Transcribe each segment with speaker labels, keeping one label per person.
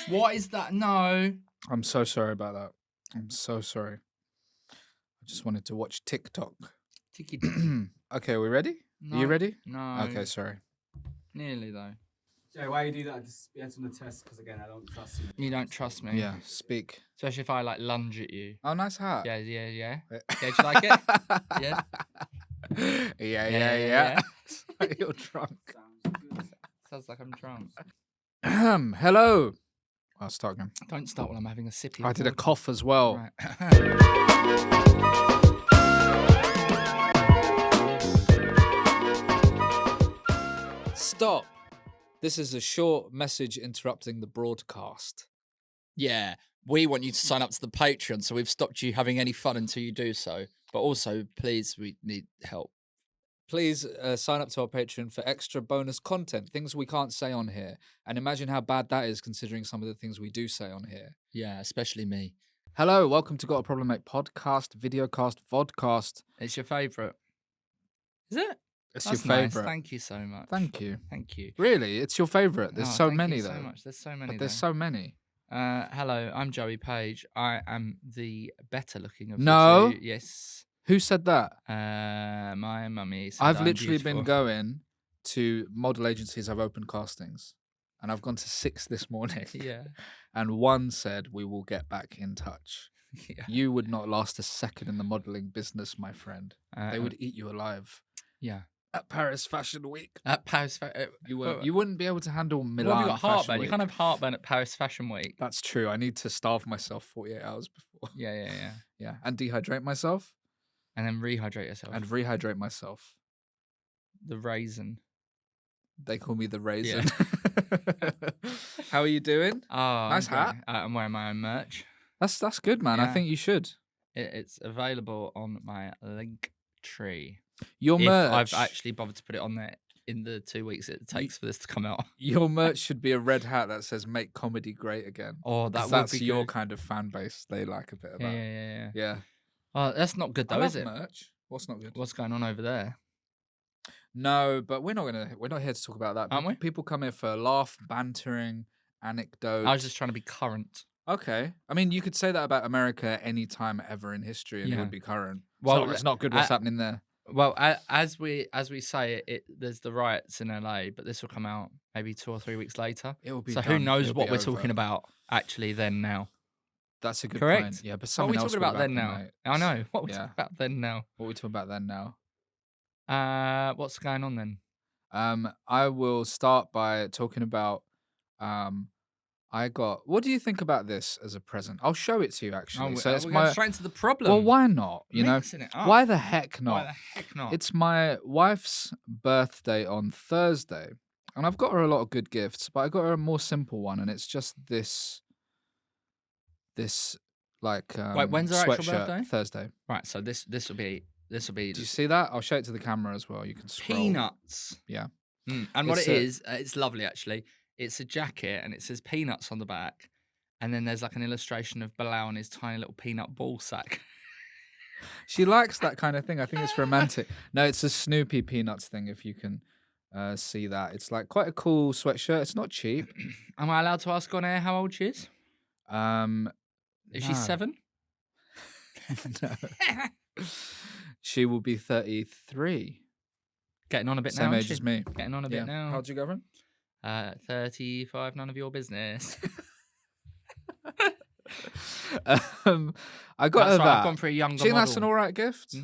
Speaker 1: What is that? No.
Speaker 2: I'm so sorry about that. I'm so sorry. I just wanted to watch TikTok.
Speaker 1: Tiki.
Speaker 2: Okay, are we ready?
Speaker 1: No,
Speaker 2: Are you ready?
Speaker 1: No.
Speaker 2: Okay, sorry.
Speaker 1: Nearly though.
Speaker 3: Joe, why you do that? Just be on the test because again, I don't trust you.
Speaker 1: You don't trust me.
Speaker 2: Yeah, speak.
Speaker 1: Especially if I like lunge at you.
Speaker 2: Oh, nice hat.
Speaker 1: Yeah. Yeah, do you like it? Yeah.
Speaker 2: Yeah. It's like you're drunk.
Speaker 1: Sounds like I'm drunk.
Speaker 2: Hello. I'll start again.
Speaker 1: Don't start while I'm having a sippy.
Speaker 2: I did a cough as well.
Speaker 1: Right.
Speaker 2: Stop. This is a short message interrupting the broadcast.
Speaker 1: Yeah, we want you to sign up to the Patreon, so we've stopped you having any fun until you do so. But also, please, we need help.
Speaker 2: Please sign up to our Patreon for extra bonus content, things we can't say on here. And imagine how bad that is considering some of the things we do say on here.
Speaker 1: Yeah, especially me.
Speaker 2: Hello, welcome to Got a Problemmate podcast, videocast, vodcast.
Speaker 1: It's your favourite. Is it?
Speaker 2: It's
Speaker 1: That's
Speaker 2: your
Speaker 1: nice.
Speaker 2: favourite.
Speaker 1: Thank you so much.
Speaker 2: Thank you.
Speaker 1: Thank you.
Speaker 2: Really? It's your favourite? There's
Speaker 1: Oh,
Speaker 2: so
Speaker 1: thank
Speaker 2: many
Speaker 1: you
Speaker 2: though.
Speaker 1: So much. There's so many.
Speaker 2: But there's so many.
Speaker 1: Hello, I'm Joey Page. I am the better looking of
Speaker 2: No.
Speaker 1: the two. Yes.
Speaker 2: Who said that?
Speaker 1: My mummy said
Speaker 2: I've
Speaker 1: I'm
Speaker 2: literally been
Speaker 1: beautiful.
Speaker 2: going to model agencies. I've opened castings. And I've gone to 6 this morning.
Speaker 1: Yeah.
Speaker 2: And one said, we will get back in touch.
Speaker 1: Yeah.
Speaker 2: You would not last a second in the modelling business, my friend. They would eat you alive.
Speaker 1: Yeah.
Speaker 2: At Paris Fashion Week.
Speaker 1: At Paris,
Speaker 2: You wouldn't be able to handle Milan.
Speaker 1: Well, have you got
Speaker 2: Fashion
Speaker 1: heartburn?
Speaker 2: Week.
Speaker 1: You can't have heartburn at Paris Fashion Week.
Speaker 2: That's true. I need to starve myself 48 hours before.
Speaker 1: Yeah.
Speaker 2: Yeah. And dehydrate myself.
Speaker 1: And then rehydrate yourself.
Speaker 2: And rehydrate myself.
Speaker 1: The raisin.
Speaker 2: They call me the raisin. How are you doing?
Speaker 1: Oh,
Speaker 2: Nice hat.
Speaker 1: I'm wearing my own merch.
Speaker 2: That's good, man. I
Speaker 1: Yeah.
Speaker 2: think you should.
Speaker 1: It's available on my Linktree.
Speaker 2: Your
Speaker 1: If
Speaker 2: merch.
Speaker 1: I've actually bothered to put it on there in the 2 weeks it takes for this to come out.
Speaker 2: Your merch should be a red hat that says "Make comedy great again."
Speaker 1: Oh,
Speaker 2: 'Cause
Speaker 1: that would
Speaker 2: that's
Speaker 1: be
Speaker 2: your
Speaker 1: good.
Speaker 2: kind of fan base. They like a bit of
Speaker 1: Yeah,
Speaker 2: that.
Speaker 1: yeah.
Speaker 2: Yeah.
Speaker 1: Oh, that's not good
Speaker 2: I
Speaker 1: though,
Speaker 2: love
Speaker 1: is it?
Speaker 2: merch. What's not good?
Speaker 1: What's going on over there?
Speaker 2: No, but we're not here to talk about that.
Speaker 1: Aren't we?
Speaker 2: People come here for a laugh, bantering, anecdotes.
Speaker 1: I was just trying to be current.
Speaker 2: Okay. I mean, you could say that about America any time ever in history, and it
Speaker 1: Yeah.
Speaker 2: would be current.
Speaker 1: Well,
Speaker 2: it's not good what's happening there.
Speaker 1: Well, as we say it, there's the riots in LA, but this will come out maybe 2 or 3 weeks later.
Speaker 2: It will be.
Speaker 1: So who
Speaker 2: done.
Speaker 1: knows
Speaker 2: It'll
Speaker 1: what
Speaker 2: be
Speaker 1: we're
Speaker 2: over.
Speaker 1: talking about actually then now?
Speaker 2: That's a good
Speaker 1: Correct?
Speaker 2: point. Yeah, but
Speaker 1: What are
Speaker 2: something
Speaker 1: we
Speaker 2: else
Speaker 1: talking
Speaker 2: would
Speaker 1: about then
Speaker 2: happen,
Speaker 1: now?
Speaker 2: mate.
Speaker 1: I know. What are we
Speaker 2: Yeah.
Speaker 1: talking about then now?
Speaker 2: What are we talking about then now?
Speaker 1: What's going on then?
Speaker 2: I will start by talking about. What do you think about this as a present? I'll show it to you actually. So it's
Speaker 1: we're
Speaker 2: my.
Speaker 1: going straight into the problem.
Speaker 2: Well, why not? You know,
Speaker 1: Mixing it up.
Speaker 2: why the heck not?
Speaker 1: Why the heck not?
Speaker 2: It's my wife's birthday on Thursday, and I've got her a lot of good gifts, but I got her a more simple one, and it's just this like
Speaker 1: Wait, when's her actual
Speaker 2: sweatshirt.
Speaker 1: birthday?
Speaker 2: Thursday.
Speaker 1: Right, so this will be
Speaker 2: Do you see that? I'll show it to the camera as well. You can scroll.
Speaker 1: peanuts.
Speaker 2: Yeah.
Speaker 1: And what
Speaker 2: It's
Speaker 1: it
Speaker 2: a-
Speaker 1: is, it's lovely actually. It's a jacket and it says peanuts on the back, and then there's like an illustration of Bilal and his tiny little peanut ball sack.
Speaker 2: She likes that kind of thing. I think it's romantic. No, it's a Snoopy Peanuts thing. If you can see that, it's like quite a cool sweatshirt. It's not cheap.
Speaker 1: Am I allowed to ask on air how old she is? Is she
Speaker 2: No.
Speaker 1: 7?
Speaker 2: No. She will be 33.
Speaker 1: Getting on a bit
Speaker 2: Same
Speaker 1: now.
Speaker 2: age
Speaker 1: isn't
Speaker 2: as
Speaker 1: she?
Speaker 2: me.
Speaker 1: Getting on a bit now.
Speaker 2: How old you, girlfriend?
Speaker 1: 35. None of your business.
Speaker 2: I got
Speaker 1: That's
Speaker 2: her
Speaker 1: right,
Speaker 2: that.
Speaker 1: I've gone for a younger
Speaker 2: Do you think that's
Speaker 1: model.
Speaker 2: an all right gift?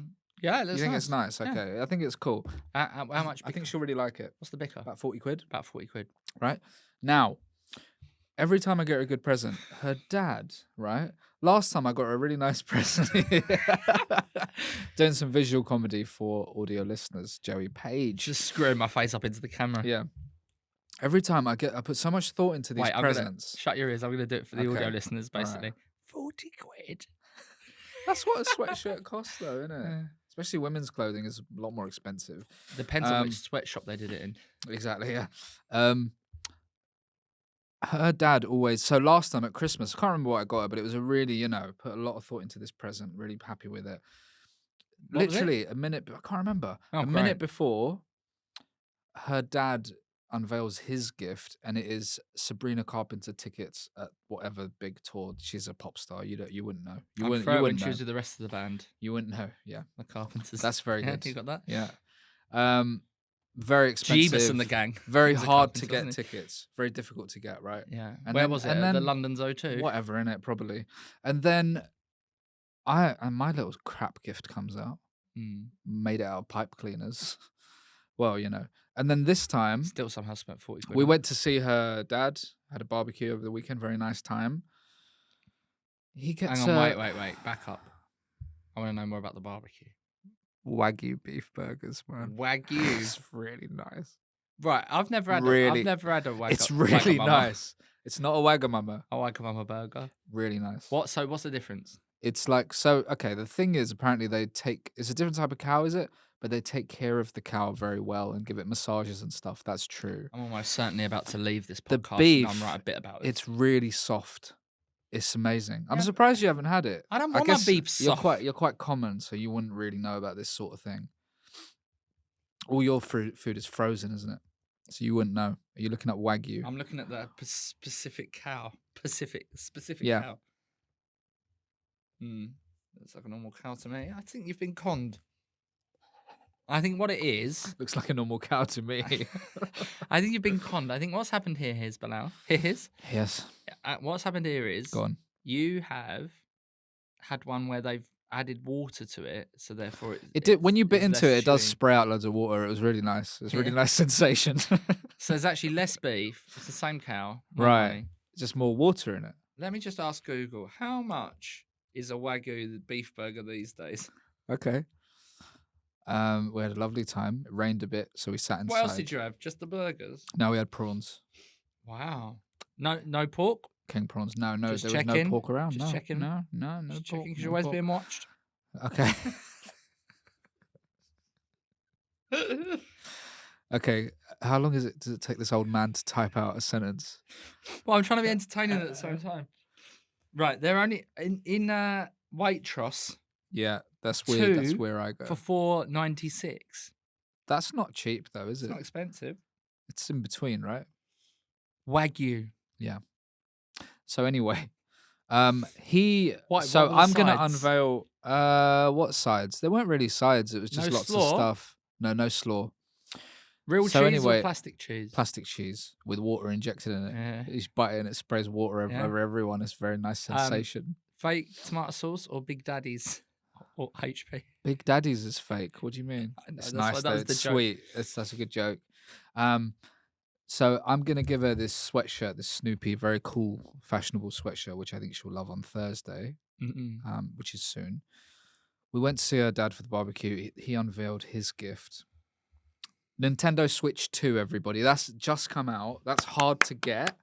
Speaker 1: Yeah,
Speaker 2: You
Speaker 1: that's
Speaker 2: think
Speaker 1: nice.
Speaker 2: it's nice?
Speaker 1: Yeah.
Speaker 2: Okay, I think it's cool.
Speaker 1: How much?
Speaker 2: I think she'll really like it.
Speaker 1: What's the bicker?
Speaker 2: About 40 quid,
Speaker 1: About 40 quid.
Speaker 2: right? Now, every time I get her a good present, her dad, right? Last time I got her a really nice present. Doing some visual comedy for audio listeners, Joey Page.
Speaker 1: Just screwing my face up into the camera.
Speaker 2: Yeah. Every time I put so much thought into these
Speaker 1: Wait,
Speaker 2: presents.
Speaker 1: shut your ears. I'm going to do it for the audio
Speaker 2: Okay.
Speaker 1: listeners,
Speaker 2: All right.
Speaker 1: basically. 40 quid.
Speaker 2: That's what a sweatshirt costs, though, isn't it? Especially women's clothing is a lot more expensive.
Speaker 1: Depends on which sweatshop they did it in.
Speaker 2: Exactly, yeah. Her dad always. So last time at Christmas, I can't remember what I got her, but it was a really, put a lot of thought into this present. Really happy with it.
Speaker 1: What was it?
Speaker 2: Literally a minute. I can't remember.
Speaker 1: Oh,
Speaker 2: a
Speaker 1: great.
Speaker 2: minute before, her dad unveils his gift, and it is Sabrina Carpenter tickets at whatever big tour. She's a pop star. You wouldn't know. You
Speaker 1: I
Speaker 2: wouldn't.
Speaker 1: prefer
Speaker 2: You
Speaker 1: it when
Speaker 2: wouldn't
Speaker 1: she
Speaker 2: know.
Speaker 1: was with the rest of the band,
Speaker 2: You wouldn't know. Yeah,
Speaker 1: the Carpenters.
Speaker 2: that's very
Speaker 1: Yeah,
Speaker 2: good.
Speaker 1: you got that?
Speaker 2: Yeah. Very expensive.
Speaker 1: Jeebus and the gang.
Speaker 2: Very
Speaker 1: He's a
Speaker 2: hard to
Speaker 1: carpenter,
Speaker 2: get
Speaker 1: wasn't
Speaker 2: tickets. Very difficult to get. Right.
Speaker 1: he? Yeah.
Speaker 2: And
Speaker 1: Where
Speaker 2: then-
Speaker 1: was it?
Speaker 2: and
Speaker 1: At the
Speaker 2: then-
Speaker 1: London Zoo 2?
Speaker 2: Whatever in it probably. And then and my little crap gift comes out.
Speaker 1: Mm.
Speaker 2: Made it out of pipe cleaners. Well, you know. And then this time
Speaker 1: Still somehow spent 40 quid.
Speaker 2: we
Speaker 1: on it.
Speaker 2: went to see her dad. Had a barbecue over the weekend. Very nice time. He gets
Speaker 1: Hang on, wait. Back up. I want to know more about the barbecue.
Speaker 2: Wagyu beef burgers, man.
Speaker 1: Wagyu.
Speaker 2: It's really nice.
Speaker 1: Right, I've never had
Speaker 2: Really-
Speaker 1: a Wagyu.
Speaker 2: It's really nice. It's not a Wagamama.
Speaker 1: A Wagamama burger.
Speaker 2: Really nice.
Speaker 1: What's the difference?
Speaker 2: It's like, so, okay, the thing is, apparently it's a different type of cow, is it? But they take care of the cow very well and give it massages and stuff. That's true.
Speaker 1: I'm almost certainly about to leave this
Speaker 2: The
Speaker 1: podcast. And
Speaker 2: beef,
Speaker 1: I'm right a bit about it.
Speaker 2: It's really soft. It's amazing. I'm
Speaker 1: Yeah.
Speaker 2: surprised you haven't had it.
Speaker 1: I don't want my
Speaker 2: guess
Speaker 1: beef soft.
Speaker 2: You're quite common, so you wouldn't really know about this sort of thing. All your food is frozen, isn't it? So you wouldn't know. Are you looking at Wagyu?
Speaker 1: I'm looking at the specific cow. Specific
Speaker 2: Yeah.
Speaker 1: cow. Looks like a normal cow to me. I think you've been conned. I think what it is,
Speaker 2: Looks like a normal cow to me.
Speaker 1: I think you've been conned. I think what's happened here is, Bilal.
Speaker 2: Yes.
Speaker 1: What's happened here is
Speaker 2: Go on.
Speaker 1: you have had one where they've added water to it, so therefore
Speaker 2: It did when you bit
Speaker 1: it's
Speaker 2: into
Speaker 1: less
Speaker 2: it. It does
Speaker 1: chewy.
Speaker 2: spray out loads of water. It was really nice. It was a really
Speaker 1: Yeah.
Speaker 2: nice sensation.
Speaker 1: So there's actually less beef. It's the same cow. more
Speaker 2: Right.
Speaker 1: money.
Speaker 2: Just more water in it.
Speaker 1: Let me just ask Google, how much is a Wagyu the beef burger these days?
Speaker 2: Okay. We had a lovely time. It rained a bit, so we sat inside.
Speaker 1: What else did you have? Just the burgers?
Speaker 2: No, we had prawns.
Speaker 1: Wow. No pork?
Speaker 2: King prawns. No,
Speaker 1: Just
Speaker 2: there was no
Speaker 1: checking.
Speaker 2: pork around.
Speaker 1: Just
Speaker 2: no,
Speaker 1: checking.
Speaker 2: no
Speaker 1: Just
Speaker 2: pork.
Speaker 1: checking because
Speaker 2: no
Speaker 1: you're always
Speaker 2: pork.
Speaker 1: being watched.
Speaker 2: Okay. Okay. How long does it take this old man to type out a sentence?
Speaker 1: Well, I'm trying to be entertaining at the same time. Right, they're only in Waitrose
Speaker 2: Yeah, that's weird. That's
Speaker 1: Two
Speaker 2: where I go.
Speaker 1: for $4.96.
Speaker 2: That's not cheap though, is
Speaker 1: It's
Speaker 2: it?
Speaker 1: not expensive.
Speaker 2: It's in between, right?
Speaker 1: Wagyu.
Speaker 2: So anyway,
Speaker 1: What
Speaker 2: so
Speaker 1: were the
Speaker 2: I'm gonna
Speaker 1: sides?
Speaker 2: unveil what sides? There weren't really sides. It was just
Speaker 1: No
Speaker 2: lots
Speaker 1: slaw?
Speaker 2: of stuff. No slaw.
Speaker 1: Real
Speaker 2: So
Speaker 1: cheese
Speaker 2: anyway,
Speaker 1: or plastic cheese?
Speaker 2: Plastic cheese with water injected in it.
Speaker 1: Yeah.
Speaker 2: You just bite it and it sprays water
Speaker 1: Yeah.
Speaker 2: over everyone. It's a very nice sensation.
Speaker 1: Fake tomato sauce or Big Daddy's or HP?
Speaker 2: Big Daddy's is fake. What do you mean?
Speaker 1: I know,
Speaker 2: It's
Speaker 1: that's why
Speaker 2: nice
Speaker 1: that
Speaker 2: though.
Speaker 1: was the
Speaker 2: It's
Speaker 1: joke.
Speaker 2: sweet. That's a good joke. So I'm gonna give her this sweatshirt, this Snoopy, very cool, fashionable sweatshirt, which I think she'll love on Thursday,
Speaker 1: Mm-mm.
Speaker 2: which is soon. We went to see her dad for the barbecue. He unveiled his gift. Nintendo Switch 2, everybody. That's just come out. That's hard to get.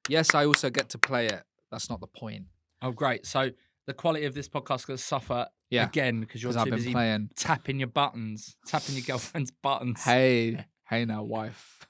Speaker 2: Yes, I also get to play it. That's not the point.
Speaker 1: Oh, great. So the quality of this podcast going to suffer
Speaker 2: Yeah,
Speaker 1: again because you're
Speaker 2: because I've
Speaker 1: too
Speaker 2: been
Speaker 1: busy
Speaker 2: playing.
Speaker 1: tapping your girlfriend's buttons.
Speaker 2: Hey now, wife.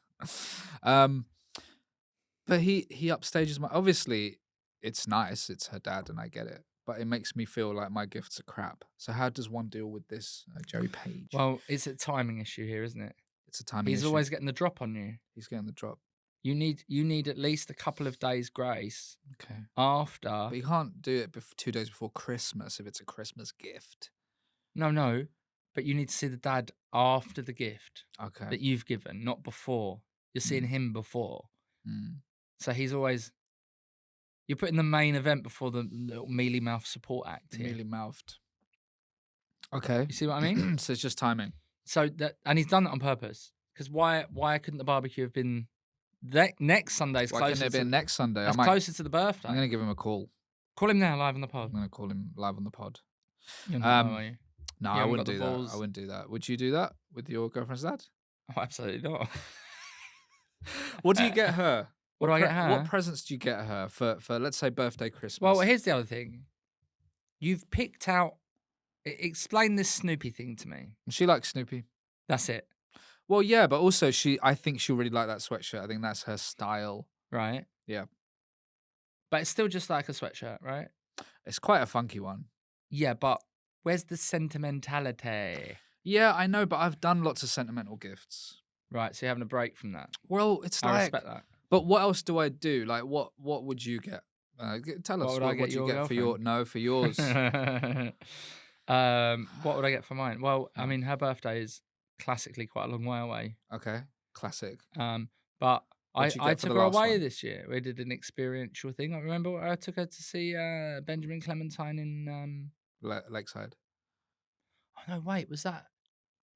Speaker 2: But he upstages my. Obviously, it's nice. It's her dad, and I get it. But it makes me feel like my gifts are crap. So how does one deal with this, Joey Page?
Speaker 1: Well, it's a timing issue here, isn't it?
Speaker 2: it's a timing
Speaker 1: He's
Speaker 2: issue.
Speaker 1: always getting the drop on you.
Speaker 2: He's getting the drop.
Speaker 1: You need at least a couple of days grace
Speaker 2: Okay,
Speaker 1: after.
Speaker 2: but you can't do it 2 days before Christmas if it's a Christmas gift.
Speaker 1: No, but you need to see the dad after the gift
Speaker 2: Okay.
Speaker 1: that you've given, not before. You're seeing him before.
Speaker 2: Mm.
Speaker 1: So he's always. You're putting the main event before the little mealy mouth support act here.
Speaker 2: Mealy mouthed. Okay.
Speaker 1: You see what I mean?
Speaker 2: So it's just timing.
Speaker 1: So that, and he's done that on purpose. Because why couldn't the barbecue have been next Sunday's
Speaker 2: Why
Speaker 1: closer
Speaker 2: couldn't it be
Speaker 1: to,
Speaker 2: next Sunday?
Speaker 1: that's closer to the birthday?
Speaker 2: I'm gonna give him a call.
Speaker 1: Call him now live on the pod.
Speaker 2: I'm gonna call him live on the pod.
Speaker 1: You're not,
Speaker 2: Um,
Speaker 1: are you?
Speaker 2: No,
Speaker 1: You
Speaker 2: I
Speaker 1: haven't
Speaker 2: wouldn't
Speaker 1: got
Speaker 2: do
Speaker 1: the
Speaker 2: that.
Speaker 1: balls.
Speaker 2: I wouldn't do that. Would you do that with your girlfriend's dad?
Speaker 1: Oh, absolutely not.
Speaker 2: What do you get her?
Speaker 1: What do I get her?
Speaker 2: What presents do you get her for let's say birthday, Christmas?
Speaker 1: Well, here's the other thing. You've picked out. Explain this Snoopy thing to me.
Speaker 2: She likes Snoopy.
Speaker 1: That's it,
Speaker 2: Well, yeah, but also I think she'll really like that sweatshirt. I think that's her style.
Speaker 1: right?
Speaker 2: Yeah.
Speaker 1: But it's still just like a sweatshirt, right?
Speaker 2: It's quite a funky one.
Speaker 1: Yeah, but where's the sentimentality?
Speaker 2: Yeah, I know, but I've done lots of sentimental gifts.
Speaker 1: Right, so you're having a break from that.
Speaker 2: Well, it's
Speaker 1: I
Speaker 2: like,
Speaker 1: respect that.
Speaker 2: but what else do I do? Like, what would you get? Tell us.
Speaker 1: What would I get
Speaker 2: do you
Speaker 1: your
Speaker 2: get for your
Speaker 1: girlfriend?
Speaker 2: for yours?
Speaker 1: What would I get for mine? Well, I
Speaker 2: Yeah.
Speaker 1: mean, her birthday is classically quite a long way away.
Speaker 2: Okay, classic.
Speaker 1: But
Speaker 2: What'd you
Speaker 1: I
Speaker 2: get for
Speaker 1: took
Speaker 2: the
Speaker 1: her
Speaker 2: last
Speaker 1: away
Speaker 2: one?
Speaker 1: this year. We did an experiential thing. I remember I took her to see Benjamin Clementine in.
Speaker 2: Lakeside.
Speaker 1: Oh no, wait, was that?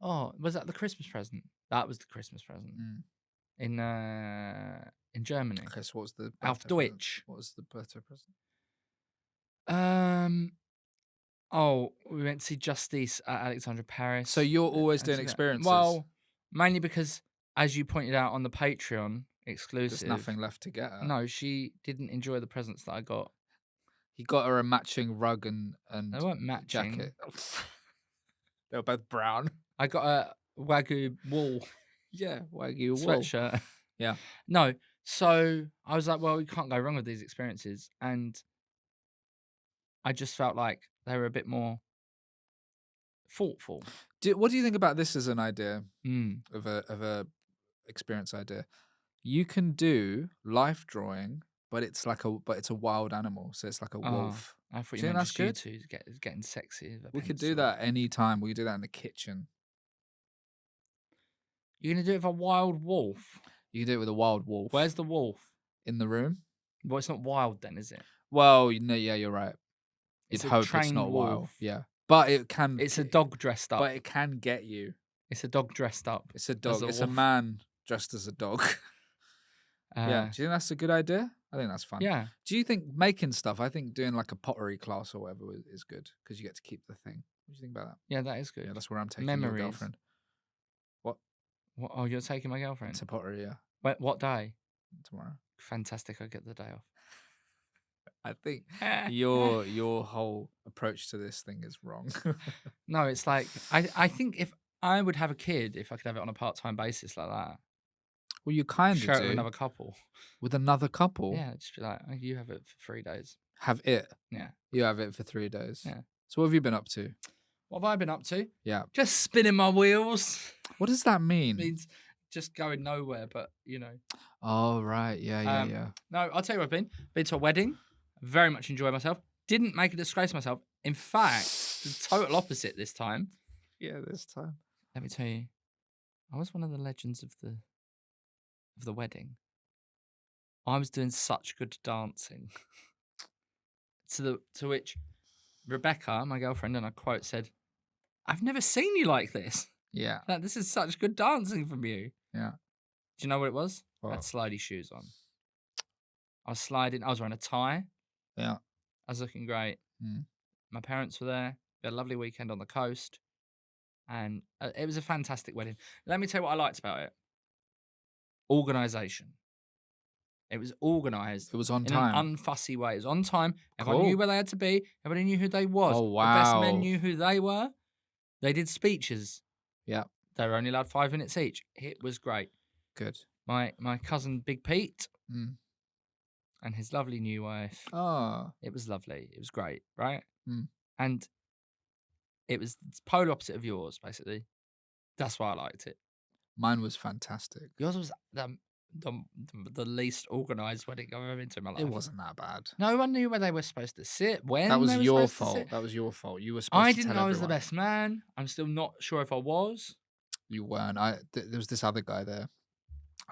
Speaker 1: Oh, was that the Christmas present? That was the Christmas present in Germany.
Speaker 2: Okay, so what was the
Speaker 1: Auf
Speaker 2: birthday present?
Speaker 1: Deutsch.
Speaker 2: What was the birthday present?
Speaker 1: Oh, we went to see Justice at Alexandra Paris.
Speaker 2: So you're always
Speaker 1: and
Speaker 2: doing
Speaker 1: so that-
Speaker 2: experiences.
Speaker 1: Well, mainly because, as you pointed out on the Patreon exclusive,
Speaker 2: There's nothing left to get at.
Speaker 1: No, she didn't enjoy the presents that I got.
Speaker 2: He got her a matching rug and
Speaker 1: They weren't matching.
Speaker 2: jacket. They were both brown.
Speaker 1: I got a Wagyu wool
Speaker 2: Yeah, Wagyu wool.
Speaker 1: sweatshirt.
Speaker 2: Yeah.
Speaker 1: No, so I was like, well, we can't go wrong with these experiences, and I just felt like they were a bit more thoughtful.
Speaker 2: What do you think about this as an idea
Speaker 1: Mm.
Speaker 2: of a experience idea? You can do life drawing, but it's a wild animal, so it's like a wolf.
Speaker 1: I thought
Speaker 2: Do
Speaker 1: you
Speaker 2: you think
Speaker 1: meant
Speaker 2: that's
Speaker 1: just you two getting sexy. with a
Speaker 2: We could do
Speaker 1: pencil.
Speaker 2: that any time. We could do that in the kitchen.
Speaker 1: You're gonna do it with a wild wolf.
Speaker 2: You can do it with a wild wolf.
Speaker 1: Where's the wolf?
Speaker 2: in the room?
Speaker 1: Well, it's not wild then, is it?
Speaker 2: Well, yeah, you're right. You'd
Speaker 1: It's a
Speaker 2: hope it's
Speaker 1: trained
Speaker 2: not wild.
Speaker 1: wolf.
Speaker 2: Yeah, but it can.
Speaker 1: It's a dog dressed up.
Speaker 2: But it can get you.
Speaker 1: It's a dog dressed up.
Speaker 2: It's a
Speaker 1: as
Speaker 2: dog. It's a
Speaker 1: wolf.
Speaker 2: man dressed as a dog. Yeah. Do you think that's a good idea? I think that's fun.
Speaker 1: Yeah.
Speaker 2: Do you think making stuff? I think doing like a pottery class or whatever is good because you get to keep the thing. What do you think about that?
Speaker 1: Yeah, that is good.
Speaker 2: Yeah, that's where I'm taking your
Speaker 1: Memories.
Speaker 2: girlfriend. What?
Speaker 1: Oh, you're taking my girlfriend?
Speaker 2: To pottery, yeah.
Speaker 1: What day?
Speaker 2: Tomorrow.
Speaker 1: Fantastic. I'll get the day off.
Speaker 2: I think your whole approach to this thing is wrong.
Speaker 1: No, it's like, I think if I would have a kid, if I could have it on a part-time basis like that,
Speaker 2: Well, you kind
Speaker 1: share
Speaker 2: of
Speaker 1: it
Speaker 2: do
Speaker 1: with another couple.
Speaker 2: with another couple.
Speaker 1: Yeah, just be like, oh, you have it for 3 days.
Speaker 2: Have it.
Speaker 1: Yeah.
Speaker 2: You have it for 3 days.
Speaker 1: Yeah.
Speaker 2: So what have you been up to?
Speaker 1: What have I been up to?
Speaker 2: Yeah.
Speaker 1: Just spinning my wheels.
Speaker 2: What does that mean?
Speaker 1: Means just going nowhere, but you know.
Speaker 2: Oh right, yeah.
Speaker 1: No, I'll tell you what I've been. Been to a wedding. Very much enjoyed myself. Didn't make a disgrace of myself. In fact, the total opposite this time.
Speaker 2: Yeah, this time.
Speaker 1: Let me tell you, I was one of the legends of the wedding. I was doing such good dancing. to which Rebecca, my girlfriend, and I quote said, "I've never seen you like this.
Speaker 2: Yeah.
Speaker 1: Like, this is such good dancing from you."
Speaker 2: Yeah.
Speaker 1: Do you know what it was? I had
Speaker 2: What?
Speaker 1: slidey shoes on. I was sliding. I was wearing a tie.
Speaker 2: Yeah.
Speaker 1: I was looking great.
Speaker 2: Mm.
Speaker 1: My parents were there. We had a lovely weekend on the coast. And it was a fantastic wedding. Let me tell you what I liked about it. Organisation. It was organised
Speaker 2: It was on
Speaker 1: in
Speaker 2: time.
Speaker 1: an unfussy way. It was on time. Everyone
Speaker 2: Cool.
Speaker 1: knew where they had to be. Everybody knew who they was.
Speaker 2: Oh,
Speaker 1: The best
Speaker 2: wow.
Speaker 1: men knew who they were. They did speeches.
Speaker 2: Yeah.
Speaker 1: They were only allowed 5 minutes each. It was great.
Speaker 2: Good.
Speaker 1: My cousin Big Pete
Speaker 2: Mm.
Speaker 1: and his lovely new wife.
Speaker 2: Oh.
Speaker 1: It was lovely. It was great, right?
Speaker 2: Mm.
Speaker 1: And it was the polar opposite of yours, basically. That's why I liked it.
Speaker 2: Mine was fantastic.
Speaker 1: Yours was the least organised wedding I've ever been to in my life.
Speaker 2: It wasn't that bad.
Speaker 1: No one knew where they were supposed to sit, when
Speaker 2: That was
Speaker 1: they were
Speaker 2: your
Speaker 1: supposed to
Speaker 2: fault.
Speaker 1: sit.
Speaker 2: That was your fault. You were supposed
Speaker 1: I
Speaker 2: to
Speaker 1: didn't
Speaker 2: tell
Speaker 1: know I was the
Speaker 2: everyone.
Speaker 1: best man. I'm still not sure if I was.
Speaker 2: You weren't. There was this other guy there.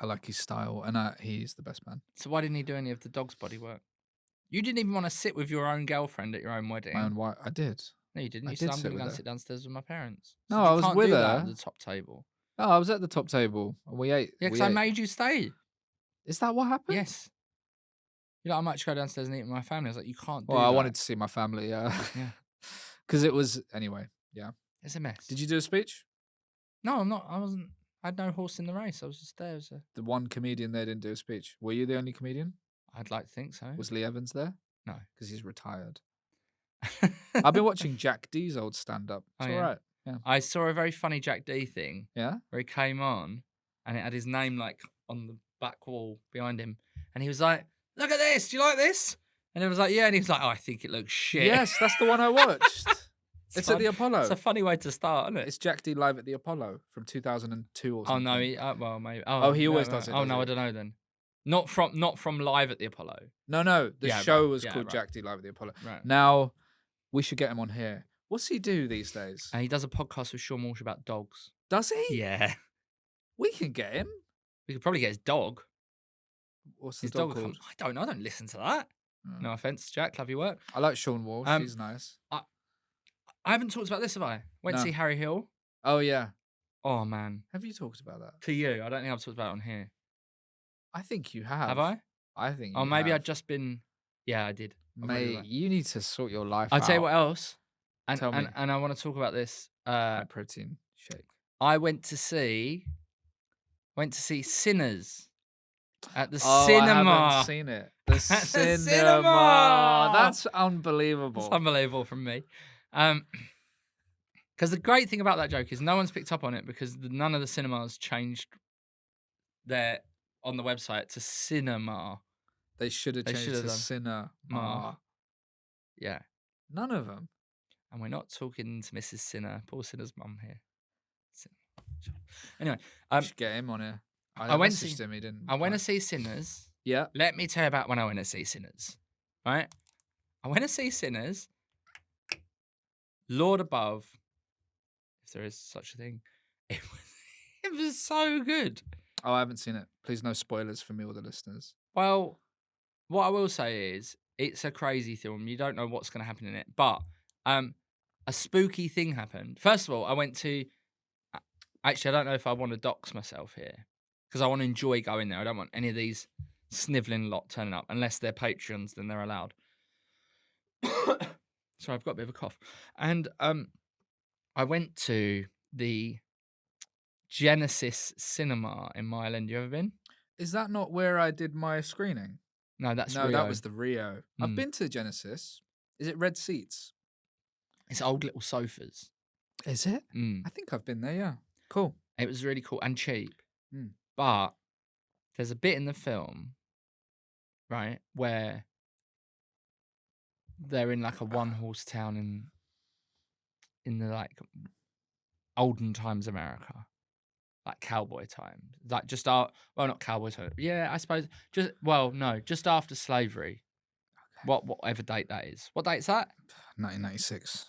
Speaker 2: I like his style, and he's the best man.
Speaker 1: So why didn't he do any of the dog's body work? You didn't even want to sit with your own girlfriend at your own wedding.
Speaker 2: My own wife. I did.
Speaker 1: No, you didn't.
Speaker 2: I
Speaker 1: You said,
Speaker 2: did
Speaker 1: I'm
Speaker 2: sit
Speaker 1: going to
Speaker 2: with
Speaker 1: go and
Speaker 2: her.
Speaker 1: sit downstairs with my parents.
Speaker 2: No,
Speaker 1: So
Speaker 2: I
Speaker 1: you
Speaker 2: was
Speaker 1: can't
Speaker 2: with
Speaker 1: do that
Speaker 2: her.
Speaker 1: at the top table.
Speaker 2: Oh, I was at the top table. And we ate.
Speaker 1: Yeah, because I made you stay.
Speaker 2: Is that what happened?
Speaker 1: Yes. You're like, I might just go downstairs and eat with my family. I was like, you can't do
Speaker 2: Well,
Speaker 1: that.
Speaker 2: I wanted to see my family. Yeah.
Speaker 1: Yeah.
Speaker 2: Because it was anyway. Yeah.
Speaker 1: It's a mess.
Speaker 2: Did you do a speech?
Speaker 1: No, I'm not. I wasn't. I had no horse in the race. I was just there.
Speaker 2: The one comedian there didn't do a speech. Were you the only comedian?
Speaker 1: I'd like to think so.
Speaker 2: Was Lee Evans there?
Speaker 1: No.
Speaker 2: Because he's retired. I've been watching Jack D's old stand-up. It's
Speaker 1: Oh,
Speaker 2: all
Speaker 1: yeah?
Speaker 2: right. Yeah.
Speaker 1: I saw a very funny Jack D thing
Speaker 2: Yeah?
Speaker 1: where he came on and it had his name like on the back wall behind him. And he was like, "Look at this. Do you like this?" And it was like, "Yeah." And he was like, "Oh, I think it looks shit."
Speaker 2: Yes, that's the one I watched. It's at the Apollo.
Speaker 1: It's a funny way to start, isn't it?
Speaker 2: It's Jack D live at the Apollo from 2002 or
Speaker 1: Oh
Speaker 2: something.
Speaker 1: no, well maybe.
Speaker 2: Oh, he
Speaker 1: no,
Speaker 2: always
Speaker 1: no.
Speaker 2: does it,
Speaker 1: Oh
Speaker 2: does
Speaker 1: no,
Speaker 2: he?
Speaker 1: I don't know then. Not from live at the Apollo.
Speaker 2: No. The
Speaker 1: Yeah,
Speaker 2: show
Speaker 1: right.
Speaker 2: was
Speaker 1: Yeah,
Speaker 2: called
Speaker 1: right.
Speaker 2: Jack D live at the Apollo.
Speaker 1: Right.
Speaker 2: Now, we should get him on here. What's he do these days?
Speaker 1: And he does a podcast with Sean Walsh about dogs.
Speaker 2: Does he?
Speaker 1: Yeah.
Speaker 2: We can get him.
Speaker 1: We could probably get his dog.
Speaker 2: What's the
Speaker 1: His
Speaker 2: dog
Speaker 1: dog
Speaker 2: called?
Speaker 1: I don't know. I don't listen to that.
Speaker 2: Oh.
Speaker 1: No offense, Jack. Love your work.
Speaker 2: I like Sean Walsh. He's nice.
Speaker 1: I haven't talked about this, have I? Went to
Speaker 2: No.
Speaker 1: see Harry Hill.
Speaker 2: Oh, yeah.
Speaker 1: Oh man.
Speaker 2: Have you talked about that?
Speaker 1: To you, I don't think I've talked about it on here.
Speaker 2: I think you have.
Speaker 1: Have I?
Speaker 2: I think.
Speaker 1: Oh,
Speaker 2: you
Speaker 1: maybe
Speaker 2: have.
Speaker 1: I'd just been. Yeah, I did. I really
Speaker 2: Mate,
Speaker 1: were.
Speaker 2: you need to sort your life
Speaker 1: I'll
Speaker 2: out.
Speaker 1: tell you what else.
Speaker 2: Tell me.
Speaker 1: And I want to talk about this.
Speaker 2: High protein shake.
Speaker 1: I went to see Sinners at the
Speaker 2: Oh,
Speaker 1: cinema.
Speaker 2: I haven't seen it. The cinema.
Speaker 1: cinema.
Speaker 2: That's unbelievable.
Speaker 1: It's unbelievable from me. Because the great thing about that joke is no one's picked up on it because none of the cinemas changed their on the website to cinema.
Speaker 2: They should have
Speaker 1: They
Speaker 2: changed
Speaker 1: should have
Speaker 2: to
Speaker 1: done.
Speaker 2: cinema.
Speaker 1: Yeah.
Speaker 2: None of them.
Speaker 1: And we're not talking to Mrs. Sinner, Paul Sinner's mum here. Anyway,
Speaker 2: You should get him on here.
Speaker 1: I went
Speaker 2: messaged
Speaker 1: to-
Speaker 2: him. He didn't.
Speaker 1: I went to
Speaker 2: reply.
Speaker 1: see Sinners.
Speaker 2: Yeah.
Speaker 1: Let me tell you about when I went to see Sinners. Right? I went to see Sinners. Lord above, if there is such a thing, it was so good.
Speaker 2: Oh, I haven't seen it. Please, no spoilers for me or the listeners.
Speaker 1: Well, what I will say is it's a crazy film. You don't know what's going to happen in it, but a spooky thing happened. First of all, I went to. Actually, I don't know if I want to dox myself here because I want to enjoy going there. I don't want any of these snivelling lot turning up unless they're patrons. Then they're allowed. Sorry, I've got a bit of a cough. And I went to the Genesis Cinema in Mile End. You ever been?
Speaker 2: Is that not where I did my screening?
Speaker 1: No, that's
Speaker 2: No,
Speaker 1: Rio.
Speaker 2: that was the Rio. I've
Speaker 1: Mm.
Speaker 2: been to Genesis. Is it red seats?
Speaker 1: It's old little sofas.
Speaker 2: Is it?
Speaker 1: Mm.
Speaker 2: I think I've been there, yeah. Cool.
Speaker 1: It was really cool and cheap.
Speaker 2: Mm.
Speaker 1: But there's a bit in the film, right, where they're in like a one-horse town in the like olden times America, like cowboy times, like just well, not cowboy time. Yeah, I suppose just after slavery. Okay. Whatever date that is. What date's that?
Speaker 2: 1996.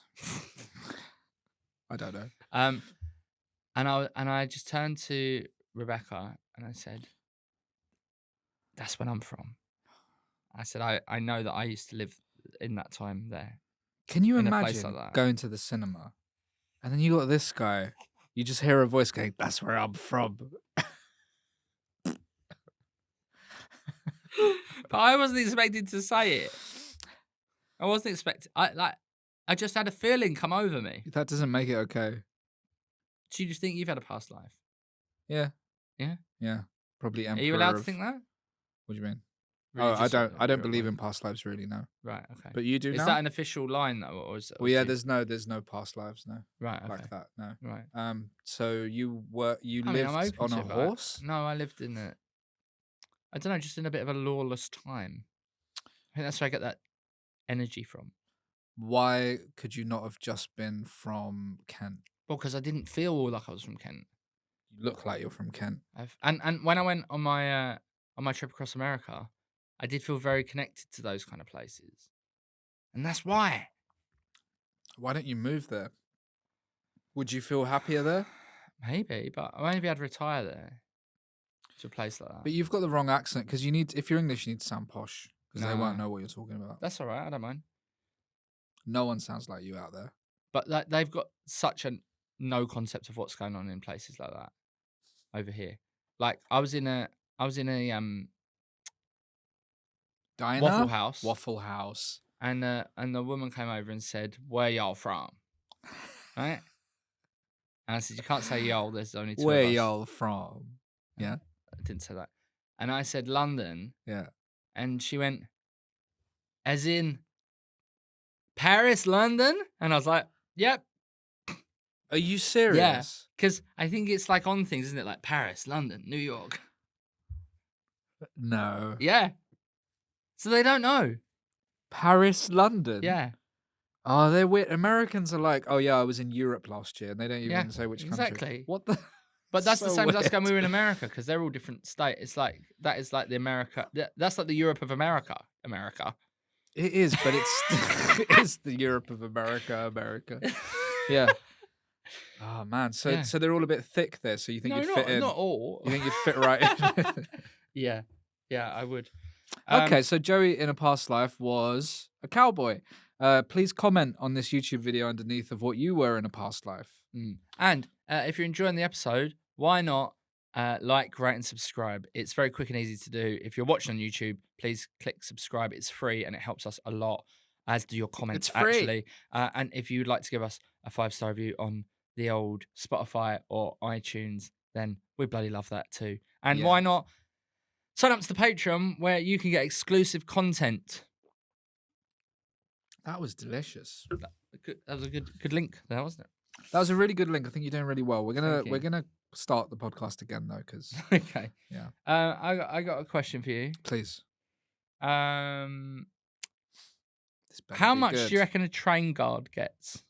Speaker 2: I don't know.
Speaker 1: And I just turned to Rebecca and I said, "That's when I'm from." I said, I know that I used to live in that time there.
Speaker 2: Can you
Speaker 1: in a place
Speaker 2: imagine
Speaker 1: like that.
Speaker 2: going to the cinema and then you got this guy, you just hear a voice going, "That's where I'm from."
Speaker 1: But I wasn't expecting to say it. I wasn't expecting. I just had a feeling come over me.
Speaker 2: That doesn't make it okay.
Speaker 1: Do you just think you've had a past life?
Speaker 2: Yeah.
Speaker 1: Yeah?
Speaker 2: Yeah. Probably
Speaker 1: Are
Speaker 2: emperor.
Speaker 1: you allowed to
Speaker 2: of-
Speaker 1: think that?
Speaker 2: What do you mean?
Speaker 1: Religious
Speaker 2: I
Speaker 1: or
Speaker 2: don't believe
Speaker 1: what?
Speaker 2: in past lives really, no.
Speaker 1: Right. Okay.
Speaker 2: But you do
Speaker 1: Is
Speaker 2: now?
Speaker 1: that an official line though, or is it?
Speaker 2: Well, yeah, there's no past lives, no.
Speaker 1: right. Okay.
Speaker 2: Like that, no.
Speaker 1: Right.
Speaker 2: So you
Speaker 1: I mean, I'm
Speaker 2: lived
Speaker 1: open
Speaker 2: on
Speaker 1: to
Speaker 2: a
Speaker 1: it, but
Speaker 2: horse?
Speaker 1: No, I lived in a. I don't know, just in a bit of a lawless time. I think that's where I get that energy from.
Speaker 2: Why could you not have just been from Kent?
Speaker 1: Well, because I didn't feel like I was from Kent.
Speaker 2: You look like you're from Kent.
Speaker 1: And when I went on my trip across America, I did feel very connected to those kind of places, and that's why.
Speaker 2: Why don't you move there? Would you feel happier there?
Speaker 1: Maybe, but maybe I'd retire there to a place like that.
Speaker 2: But you've got the wrong accent because if you're English, you need to sound posh because they won't
Speaker 1: Nah.
Speaker 2: know what you're talking about.
Speaker 1: That's all right. I don't mind.
Speaker 2: No one sounds like you out there.
Speaker 1: But they've got such a no concept of what's going on in places like that over here. Like I was in a
Speaker 2: Diner?
Speaker 1: Waffle House.
Speaker 2: Waffle House.
Speaker 1: And the woman came over and said, "Where y'all from?" Right? And I said, "You can't say y'all. There's only two
Speaker 2: Where
Speaker 1: of us."
Speaker 2: y'all from? Yeah.
Speaker 1: I didn't say that. And I said, "London."
Speaker 2: Yeah.
Speaker 1: And she went, "As in Paris, London?" And I was like, "Yep."
Speaker 2: Are you serious?
Speaker 1: Because I think it's like on things, isn't it? Like Paris, London, New York.
Speaker 2: No.
Speaker 1: Yeah. So they don't know.
Speaker 2: Paris, London?
Speaker 1: Yeah.
Speaker 2: Oh, they're weird. Americans are like, oh yeah, I was in Europe last year, and they don't even
Speaker 1: Yeah,
Speaker 2: say which country.
Speaker 1: exactly.
Speaker 2: What the?
Speaker 1: But that's the
Speaker 2: So
Speaker 1: same as us going, we
Speaker 2: weird.
Speaker 1: were in America, because they're all different state. It's like, that is like the America, that's like the Europe of America.
Speaker 2: It is, but it's it is the Europe of America. Yeah. Oh man, so
Speaker 1: Yeah.
Speaker 2: so they're all a bit thick there. So you think
Speaker 1: No,
Speaker 2: you'd fit in?
Speaker 1: not all.
Speaker 2: You think you'd fit right in?
Speaker 1: Yeah, I would.
Speaker 2: Okay, so Joey in a past life was a cowboy. Please comment on this YouTube video underneath of what you were in a past life.
Speaker 1: And if you're enjoying the episode, why not like, rate, and subscribe? It's very quick and easy to do. If you're watching on YouTube, please click subscribe. It's free and it helps us a lot, as do your comments,
Speaker 2: It's free.
Speaker 1: actually. And if you'd like to give us a 5-star review on the old Spotify or iTunes, then we bloody love that too. And
Speaker 2: Yeah.
Speaker 1: why not sign up to the Patreon, where you can get exclusive content.
Speaker 2: That was delicious.
Speaker 1: That was a good link there, wasn't
Speaker 2: That was a really good link. I think you're doing really well.
Speaker 1: Thank you.
Speaker 2: We're gonna start the podcast again though, because
Speaker 1: it? Okay.
Speaker 2: yeah.
Speaker 1: I got a question for you.
Speaker 2: Please.
Speaker 1: This
Speaker 2: better
Speaker 1: How
Speaker 2: be
Speaker 1: much
Speaker 2: good.
Speaker 1: do you reckon a train guard gets?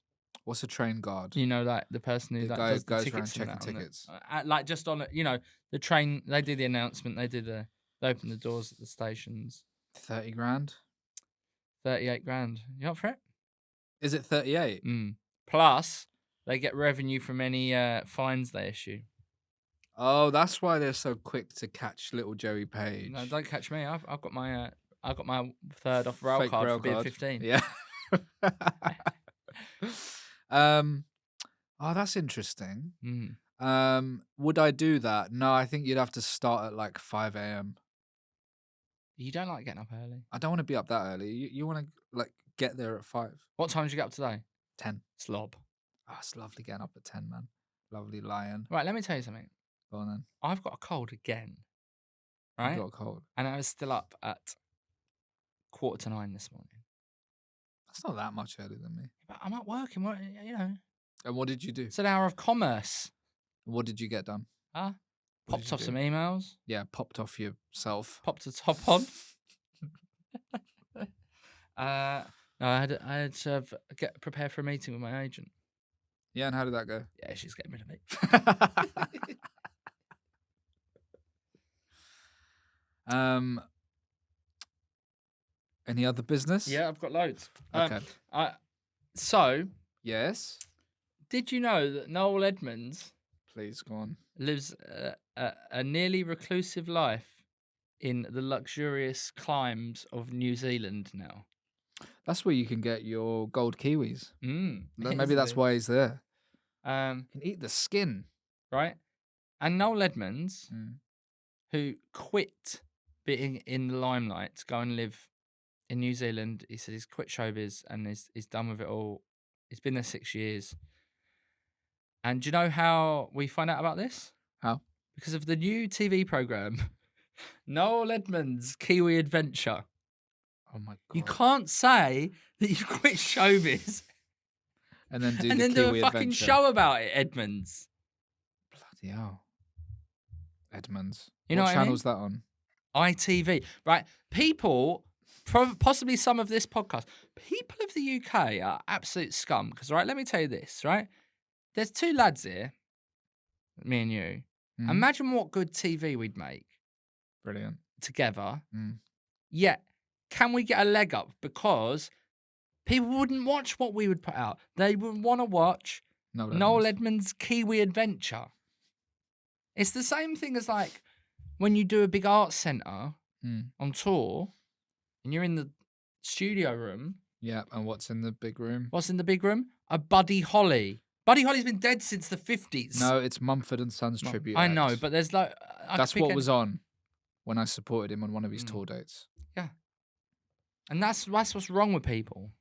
Speaker 2: What's a train guard?
Speaker 1: You know, like the person who
Speaker 2: The
Speaker 1: like,
Speaker 2: guy
Speaker 1: does the
Speaker 2: goes
Speaker 1: tickets
Speaker 2: around
Speaker 1: and
Speaker 2: checking
Speaker 1: that on the-
Speaker 2: tickets.
Speaker 1: like just on the train. They do the announcement. They open the doors at the stations.
Speaker 2: 30 grand.
Speaker 1: 38 grand. You up for it?
Speaker 2: Is it 38?
Speaker 1: Plus, they get revenue from any fines they issue.
Speaker 2: Oh, that's why they're so quick to catch little Joey Page.
Speaker 1: No, don't catch me. I've got my third off rail
Speaker 2: Fake
Speaker 1: card
Speaker 2: rail
Speaker 1: for being
Speaker 2: card.
Speaker 1: 15.
Speaker 2: Yeah. Oh, that's interesting. Would I do that? No, I think you'd have to start at like 5 a.m.
Speaker 1: You don't like getting up early.
Speaker 2: I don't want to be up that early. You want to like get there at 5.
Speaker 1: What time did you get up today?
Speaker 2: 10.
Speaker 1: Slob.
Speaker 2: Oh, it's lovely getting up at 10, man. Lovely lion.
Speaker 1: Right, let me tell you something.
Speaker 2: Go on then.
Speaker 1: I've got a cold again.
Speaker 2: You
Speaker 1: Right?
Speaker 2: got a cold.
Speaker 1: And I was still up at 8:45 this morning.
Speaker 2: That's not that much earlier than me.
Speaker 1: But I'm at work, and
Speaker 2: And what did you do?
Speaker 1: it's an hour of commerce.
Speaker 2: What did you get done?
Speaker 1: Huh?
Speaker 2: What did
Speaker 1: Popped
Speaker 2: you
Speaker 1: off
Speaker 2: do?
Speaker 1: some emails.
Speaker 2: Yeah, popped off yourself.
Speaker 1: Popped a top on. No, I had to get prepared for a meeting with my agent.
Speaker 2: Yeah, and how did that go?
Speaker 1: Yeah, she's getting rid of me.
Speaker 2: Any other business?
Speaker 1: Yeah, I've got loads.
Speaker 2: Okay.
Speaker 1: So,
Speaker 2: Yes.
Speaker 1: did you know that Noel Edmonds
Speaker 2: Please go on.
Speaker 1: lives a nearly reclusive life in the luxurious climes of New Zealand now?
Speaker 2: That's where you can get your gold kiwis. Maybe that's
Speaker 1: Isn't
Speaker 2: why he's there.
Speaker 1: it?
Speaker 2: You can eat the skin.
Speaker 1: Right? And Noel Edmonds,
Speaker 2: Mm.
Speaker 1: who quit being in the limelight to go and live in New Zealand, he said he's quit showbiz and he's done with it all. He's been there 6 years. And do you know how we find out about this?
Speaker 2: How?
Speaker 1: Because of the new TV program, Noel Edmonds' Kiwi Adventure.
Speaker 2: Oh my god.
Speaker 1: You can't say that you've quit showbiz
Speaker 2: And then do
Speaker 1: and
Speaker 2: the
Speaker 1: then do
Speaker 2: Kiwi
Speaker 1: a fucking
Speaker 2: adventure.
Speaker 1: show about it, Edmonds.
Speaker 2: Bloody hell. Edmonds.
Speaker 1: You know
Speaker 2: what
Speaker 1: what I mean?
Speaker 2: channel's that on?
Speaker 1: ITV, right? People, possibly some of this podcast, people of the UK are absolute scum. Because, right, let me tell you this, right? There's 2 lads here, me and you.
Speaker 2: Mhm.
Speaker 1: Imagine what good TV we'd make
Speaker 2: Brilliant.
Speaker 1: together.
Speaker 2: Mm.
Speaker 1: Yet, can we get a leg up? Because people wouldn't watch what we would put out. They would want to watch Noel Edmonds' Kiwi Adventure. It's the same thing as like when you do a big art centre on tour and you're in the studio room.
Speaker 2: Yeah, and what's in the big room?
Speaker 1: What's in the big room? A Buddy Holly. Buddy Holly's been dead since the 50s.
Speaker 2: No, it's Mumford and Sons tribute.
Speaker 1: I know,
Speaker 2: act.
Speaker 1: but there's like...
Speaker 2: That's what was on when I supported him on one of his tour dates.
Speaker 1: Yeah. And that's what's wrong with people.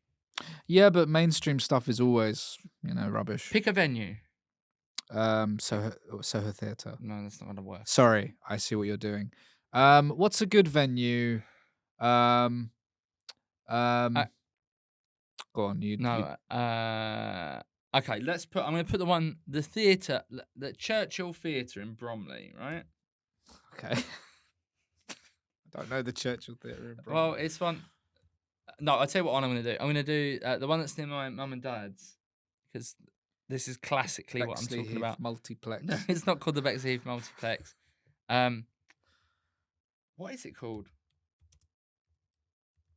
Speaker 2: Yeah, but mainstream stuff is always, rubbish.
Speaker 1: Pick a venue.
Speaker 2: Soho Theatre.
Speaker 1: No, that's not going to work.
Speaker 2: Sorry, I see what you're doing. What's a good venue? Go on, you.
Speaker 1: No. Okay, I'm going to put the theatre, the Churchill Theatre in Bromley, right?
Speaker 2: Okay. I don't know the Churchill Theatre in Bromley.
Speaker 1: Well, it's one. No, I'll tell you what one I'm going to do. I'm going to do the one that's near my mum and dad's, because this is classically what I'm
Speaker 2: Bexley
Speaker 1: talking
Speaker 2: Heath
Speaker 1: about.
Speaker 2: Multiplex.
Speaker 1: No, it's not called the Bexley Heath Multiplex. What is it called?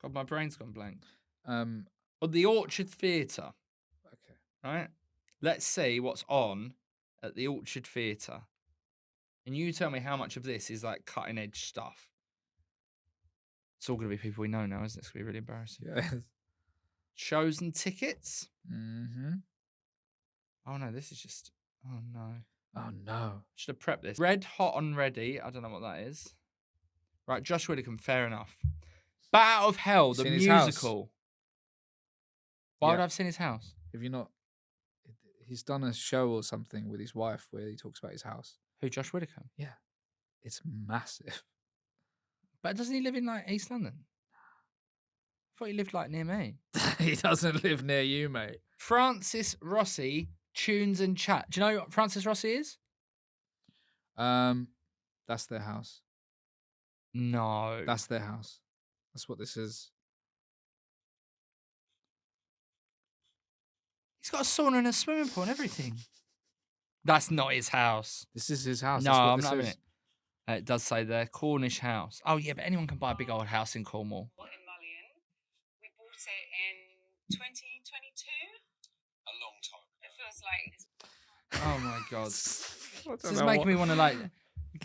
Speaker 1: God, my brain's gone blank. Or the Orchard Theatre.
Speaker 2: Okay.
Speaker 1: Right? Let's see what's on at the Orchard Theatre. And you tell me how much of this is like cutting edge stuff. It's all going to be people we know now, isn't it? It's going to be really embarrassing.
Speaker 2: Yes.
Speaker 1: Shows and tickets.
Speaker 2: Mm-hmm.
Speaker 1: Oh no, this is just. Oh no.
Speaker 2: Oh no.
Speaker 1: Should have prepped this. Red Hot and Ready. I don't know what that is. Right, Josh Widdicombe, fair enough. Bat Out of Hell, the
Speaker 2: Seen his house?
Speaker 1: musical. Why would
Speaker 2: Yeah.
Speaker 1: I have seen his house?
Speaker 2: Have you not? He's done a show or something with his wife where he talks about his house.
Speaker 1: Who, Josh Widdicombe?
Speaker 2: Yeah. It's massive.
Speaker 1: But doesn't he live in like East London? I thought he lived like near me.
Speaker 2: He doesn't live near you, mate.
Speaker 1: Francis Rossi, Tunes and Chat. Do you know what Francis Rossi is?
Speaker 2: That's their house.
Speaker 1: No.
Speaker 2: That's their house. That's what this is.
Speaker 1: He's got a sauna and a swimming pool and everything. That's not his house.
Speaker 2: This is his house.
Speaker 1: No,
Speaker 2: That's what
Speaker 1: I'm
Speaker 2: this
Speaker 1: not having
Speaker 2: is.
Speaker 1: it. It does say there, Cornish house. Oh, yeah, but anyone can buy a big old house in Cornwall.
Speaker 4: In Mullion. We bought it in 2022. A long time ago. It feels like.
Speaker 1: Oh, my God.
Speaker 2: This
Speaker 1: This is making me want to, like,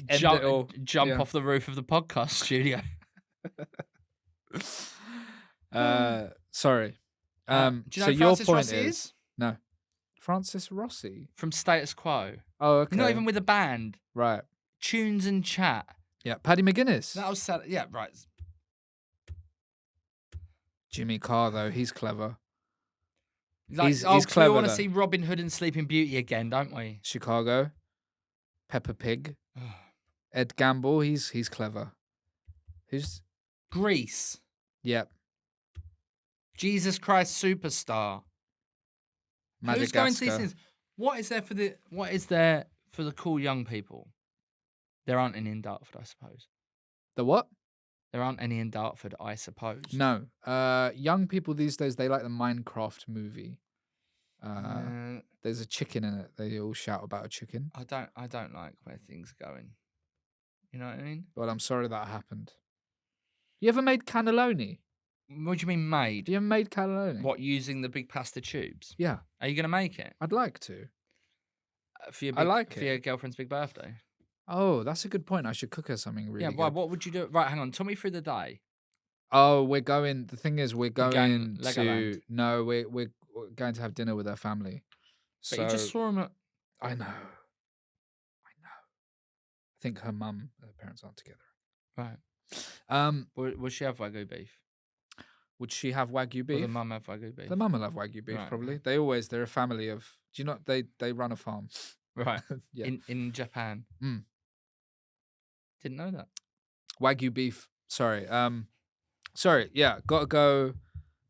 Speaker 2: End it all.
Speaker 1: jump
Speaker 2: Yeah.
Speaker 1: off the roof of the podcast studio.
Speaker 2: Sorry.
Speaker 1: Do you know
Speaker 2: so
Speaker 1: who
Speaker 2: your
Speaker 1: Francis
Speaker 2: point
Speaker 1: Rossi
Speaker 2: is no, Francis Rossi.
Speaker 1: From Status Quo.
Speaker 2: Oh, okay.
Speaker 1: He's not even with a band.
Speaker 2: Right.
Speaker 1: Tunes and Chat.
Speaker 2: Yeah, Paddy McGuinness.
Speaker 1: That was sad. Yeah, right.
Speaker 2: Jimmy Carr though, he's clever.
Speaker 1: Like,
Speaker 2: He's
Speaker 1: we
Speaker 2: clever,
Speaker 1: want to
Speaker 2: though.
Speaker 1: see Robin Hood and Sleeping Beauty again, don't we?
Speaker 2: Chicago, Peppa Pig, Ed Gamble. He's clever. Who's
Speaker 1: Grease.
Speaker 2: Yep.
Speaker 1: Jesus Christ Superstar. Who's going to these
Speaker 2: Madagascar.
Speaker 1: things? What is there for the cool young people? There aren't any in Dartford, I suppose.
Speaker 2: The what?
Speaker 1: There aren't any in Dartford, I suppose.
Speaker 2: No. Young people these days, they like the Minecraft movie. There's a chicken in it. They all shout about a chicken.
Speaker 1: I don't like where things are going. You know what I mean?
Speaker 2: Well, I'm sorry that happened. You ever made cannelloni?
Speaker 1: What do you mean made?
Speaker 2: Have you ever made cannelloni?
Speaker 1: What, using the big pasta tubes?
Speaker 2: Yeah.
Speaker 1: Are you going to make it?
Speaker 2: I'd like to.
Speaker 1: For your
Speaker 2: I like
Speaker 1: for
Speaker 2: it.
Speaker 1: your girlfriend's big birthday?
Speaker 2: Oh, that's a good point. I should cook her something really
Speaker 1: Yeah,
Speaker 2: good.
Speaker 1: well, what would you do? Right, hang on. Talk me through the day.
Speaker 2: Oh, we're going. The thing is, we're
Speaker 1: You're
Speaker 2: going
Speaker 1: going
Speaker 2: to.
Speaker 1: Legoland.
Speaker 2: No, we're going to have dinner with her family.
Speaker 1: But
Speaker 2: So
Speaker 1: you just saw him at...
Speaker 2: I know. I think her mum, her parents aren't together.
Speaker 1: Right. Will she have Wagyu beef?
Speaker 2: Would she have Wagyu
Speaker 1: Or
Speaker 2: beef?
Speaker 1: the mum have Wagyu beef?
Speaker 2: The mum will have Wagyu beef
Speaker 1: Right.
Speaker 2: probably. They're a family of. Do you know they run a farm?
Speaker 1: Right.
Speaker 2: Yeah.
Speaker 1: In Japan.
Speaker 2: Mm.
Speaker 1: Didn't know that.
Speaker 2: Wagyu beef. Sorry. Sorry. Yeah. Got to go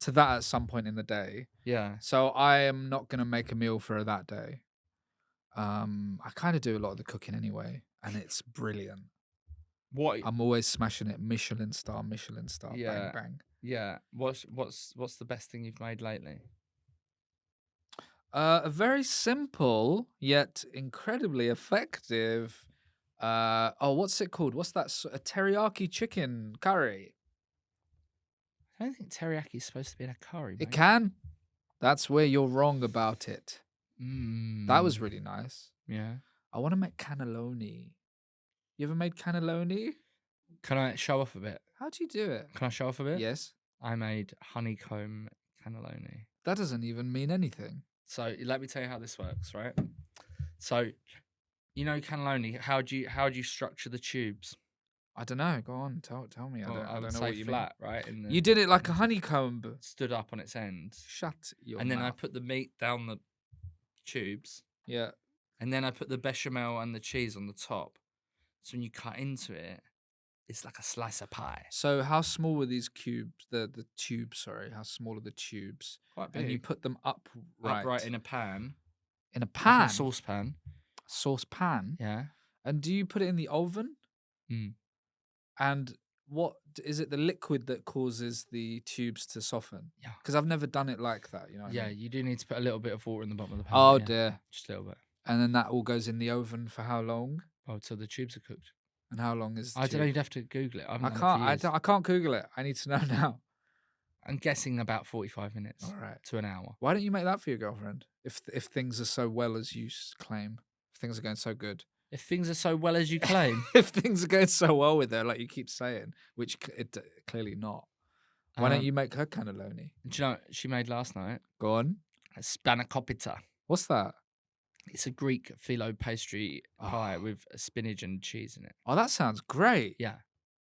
Speaker 2: to that at some point in the day.
Speaker 1: Yeah.
Speaker 2: So I am not going to make a meal for her that day. I kind of do a lot of the cooking anyway, and it's brilliant.
Speaker 1: What?
Speaker 2: I'm always smashing it. Michelin star,
Speaker 1: Yeah.
Speaker 2: bang bang.
Speaker 1: Yeah. What's the best thing you've made lately?
Speaker 2: A very simple yet incredibly effective. What's it called? What's that? A teriyaki chicken curry.
Speaker 1: I don't think teriyaki is supposed to be in a curry.
Speaker 2: It
Speaker 1: mate.
Speaker 2: can. That's where you're wrong about it. That was
Speaker 1: Mm.
Speaker 2: really nice.
Speaker 1: Yeah.
Speaker 2: I want to make cannelloni. You ever made cannelloni?
Speaker 1: Can I show off a bit?
Speaker 2: How do you do it?
Speaker 1: Can I show off a bit?
Speaker 2: Yes.
Speaker 1: I made honeycomb cannelloni.
Speaker 2: That doesn't even mean anything.
Speaker 1: So let me tell you how this works, right? So, you know cannelloni. How do you structure the tubes?
Speaker 2: I don't know. Go on. Tell me.
Speaker 1: Well,
Speaker 2: I
Speaker 1: would
Speaker 2: don't know
Speaker 1: say
Speaker 2: what you
Speaker 1: flat, right? In the,
Speaker 2: mean. You did it like a honeycomb.
Speaker 1: stood up on its end,
Speaker 2: Shut your
Speaker 1: and then I
Speaker 2: mouth.
Speaker 1: put the meat down the tubes,
Speaker 2: Yeah.
Speaker 1: and then I put the bechamel and the cheese on the top. So when you cut into it, it's like a slice of pie.
Speaker 2: So how small were these cubes? The tubes, sorry. How small are the tubes?
Speaker 1: Quite big.
Speaker 2: And you put them upright.
Speaker 1: upright in a pan,
Speaker 2: In a
Speaker 1: like
Speaker 2: pan?
Speaker 1: a saucepan.
Speaker 2: Saucepan?
Speaker 1: Yeah.
Speaker 2: And do you put it in the oven?
Speaker 1: Mm.
Speaker 2: And what is it? The liquid that causes the tubes to soften?
Speaker 1: Yeah.
Speaker 2: Because I've never done it like that. You know. What I mean?
Speaker 1: You do need to put a little bit of water in the bottom of the pan.
Speaker 2: Oh
Speaker 1: but yeah,
Speaker 2: dear.
Speaker 1: just a little bit.
Speaker 2: And then that all goes in the oven for how long?
Speaker 1: Oh, till the tubes are cooked.
Speaker 2: And how long is? The
Speaker 1: I don't know.
Speaker 2: tube?
Speaker 1: You'd have to Google it. I, haven't
Speaker 2: I
Speaker 1: done it
Speaker 2: can't.
Speaker 1: for
Speaker 2: I
Speaker 1: years.
Speaker 2: don't. I can't Google it. I need to know now.
Speaker 1: I'm guessing about 45 minutes
Speaker 2: All right.
Speaker 1: to an hour.
Speaker 2: Why don't you make that for your girlfriend? If things are so well as you claim, if things are going so good,
Speaker 1: If things are so well as you claim,
Speaker 2: if things are going so well with her, like you keep saying, which clearly not. Why don't
Speaker 1: Um,
Speaker 2: you make her cannelloni?
Speaker 1: do you know what she made last night?
Speaker 2: Go on.
Speaker 1: A spanakopita.
Speaker 2: What's that?
Speaker 1: It's a Greek phyllo pastry pie
Speaker 2: Oh.
Speaker 1: with spinach and cheese in it.
Speaker 2: Oh, that sounds great.
Speaker 1: Yeah,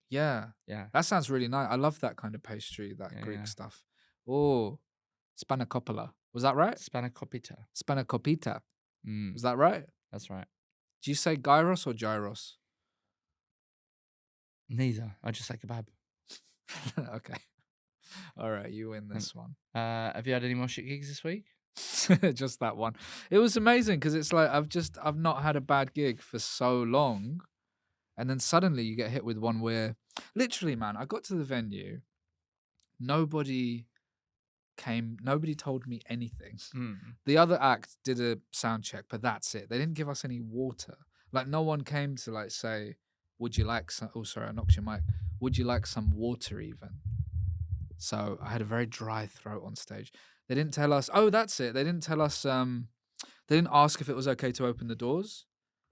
Speaker 2: Yeah.
Speaker 1: yeah.
Speaker 2: That sounds really nice. I love that kind of pastry, that
Speaker 1: Yeah,
Speaker 2: Greek
Speaker 1: yeah.
Speaker 2: stuff. Oh, spanakopita. Was that right?
Speaker 1: Spanakopita.
Speaker 2: Spanakopita.
Speaker 1: Mm,
Speaker 2: Was that right?
Speaker 1: that's right.
Speaker 2: Do you say gyros or gyros?
Speaker 1: Neither. I just like kebab.
Speaker 2: Okay. All right, you win this one.
Speaker 1: Have you had any more shit gigs this week?
Speaker 2: Just that one. It was amazing because it's like I've not had a bad gig for so long, and then suddenly you get hit with one where literally, man, I got to the venue, nobody came, nobody told me anything.
Speaker 1: Mm.
Speaker 2: The other act did a sound check, but that's it. They didn't give us any water. Like no one came to like say, "Would you like some?" Oh, sorry, I knocked your mic. Would you like some water even? So I had a very dry throat on stage. They didn't tell us. Oh, that's it. They didn't tell us. They didn't ask if it was okay to open the doors.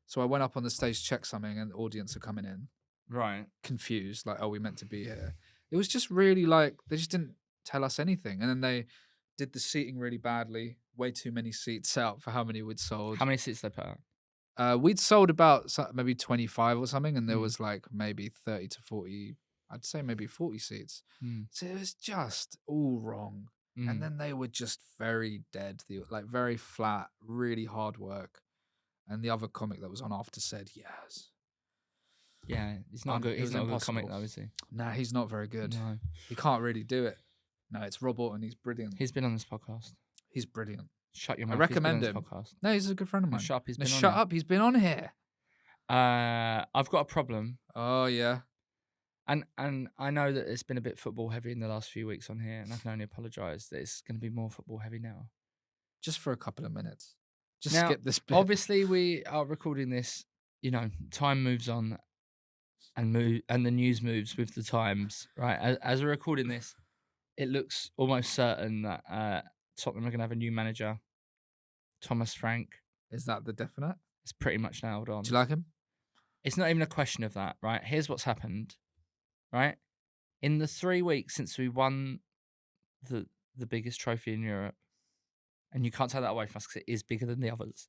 Speaker 2: So I went up on the stage, checked something, and the audience are coming in,
Speaker 1: Right.
Speaker 2: confused, like, "Oh, we meant to be here." It was just really like they just didn't tell us anything, and then they did the seating really badly. Way too many seats out for how many we'd sold.
Speaker 1: How many seats they put out?
Speaker 2: We'd sold about maybe 25 or something, and there
Speaker 1: Mm.
Speaker 2: was like maybe 30 to 40. I'd say maybe 40 seats.
Speaker 1: Mm.
Speaker 2: So it was just all wrong.
Speaker 1: Mm.
Speaker 2: And then they were just very dead, like very flat, really hard work. And the other comic that was on after said, "Yes."
Speaker 1: Yeah, he's not
Speaker 2: Um,
Speaker 1: good.
Speaker 2: it
Speaker 1: He's
Speaker 2: was
Speaker 1: not a good comic
Speaker 2: impossible.
Speaker 1: though, is he?
Speaker 2: Nah, he's not very good.
Speaker 1: No.
Speaker 2: He can't really do it. No, it's Rob Orton. He's brilliant.
Speaker 1: He's been on this podcast.
Speaker 2: He's brilliant.
Speaker 1: Shut your
Speaker 2: I
Speaker 1: mouth.
Speaker 2: recommend
Speaker 1: he's been on
Speaker 2: him.
Speaker 1: this podcast.
Speaker 2: No, he's a good friend of
Speaker 1: No,
Speaker 2: mine.
Speaker 1: shut up. He's
Speaker 2: No,
Speaker 1: been on
Speaker 2: shut
Speaker 1: here.
Speaker 2: up. He's been on here.
Speaker 1: I've got a problem,
Speaker 2: Oh, yeah.
Speaker 1: and I know that it's been a bit football heavy in the last few weeks on here, and I can only apologise that it's going to be more football heavy now.
Speaker 2: Just for a couple of minutes. Just
Speaker 1: Now,
Speaker 2: skip this bit.
Speaker 1: Obviously, we are recording this. You know, time moves on, and the news moves with the times. Right, as we're recording this, it looks almost certain that Tottenham are going to have a new manager, Thomas Frank.
Speaker 2: Is that the definite?
Speaker 1: It's pretty much nailed on.
Speaker 2: Do you like him?
Speaker 1: It's not even a question of that, right? Here's what's happened, right? In the 3 weeks since we won the biggest trophy in Europe, and you can't take that away from us because it is bigger than the others.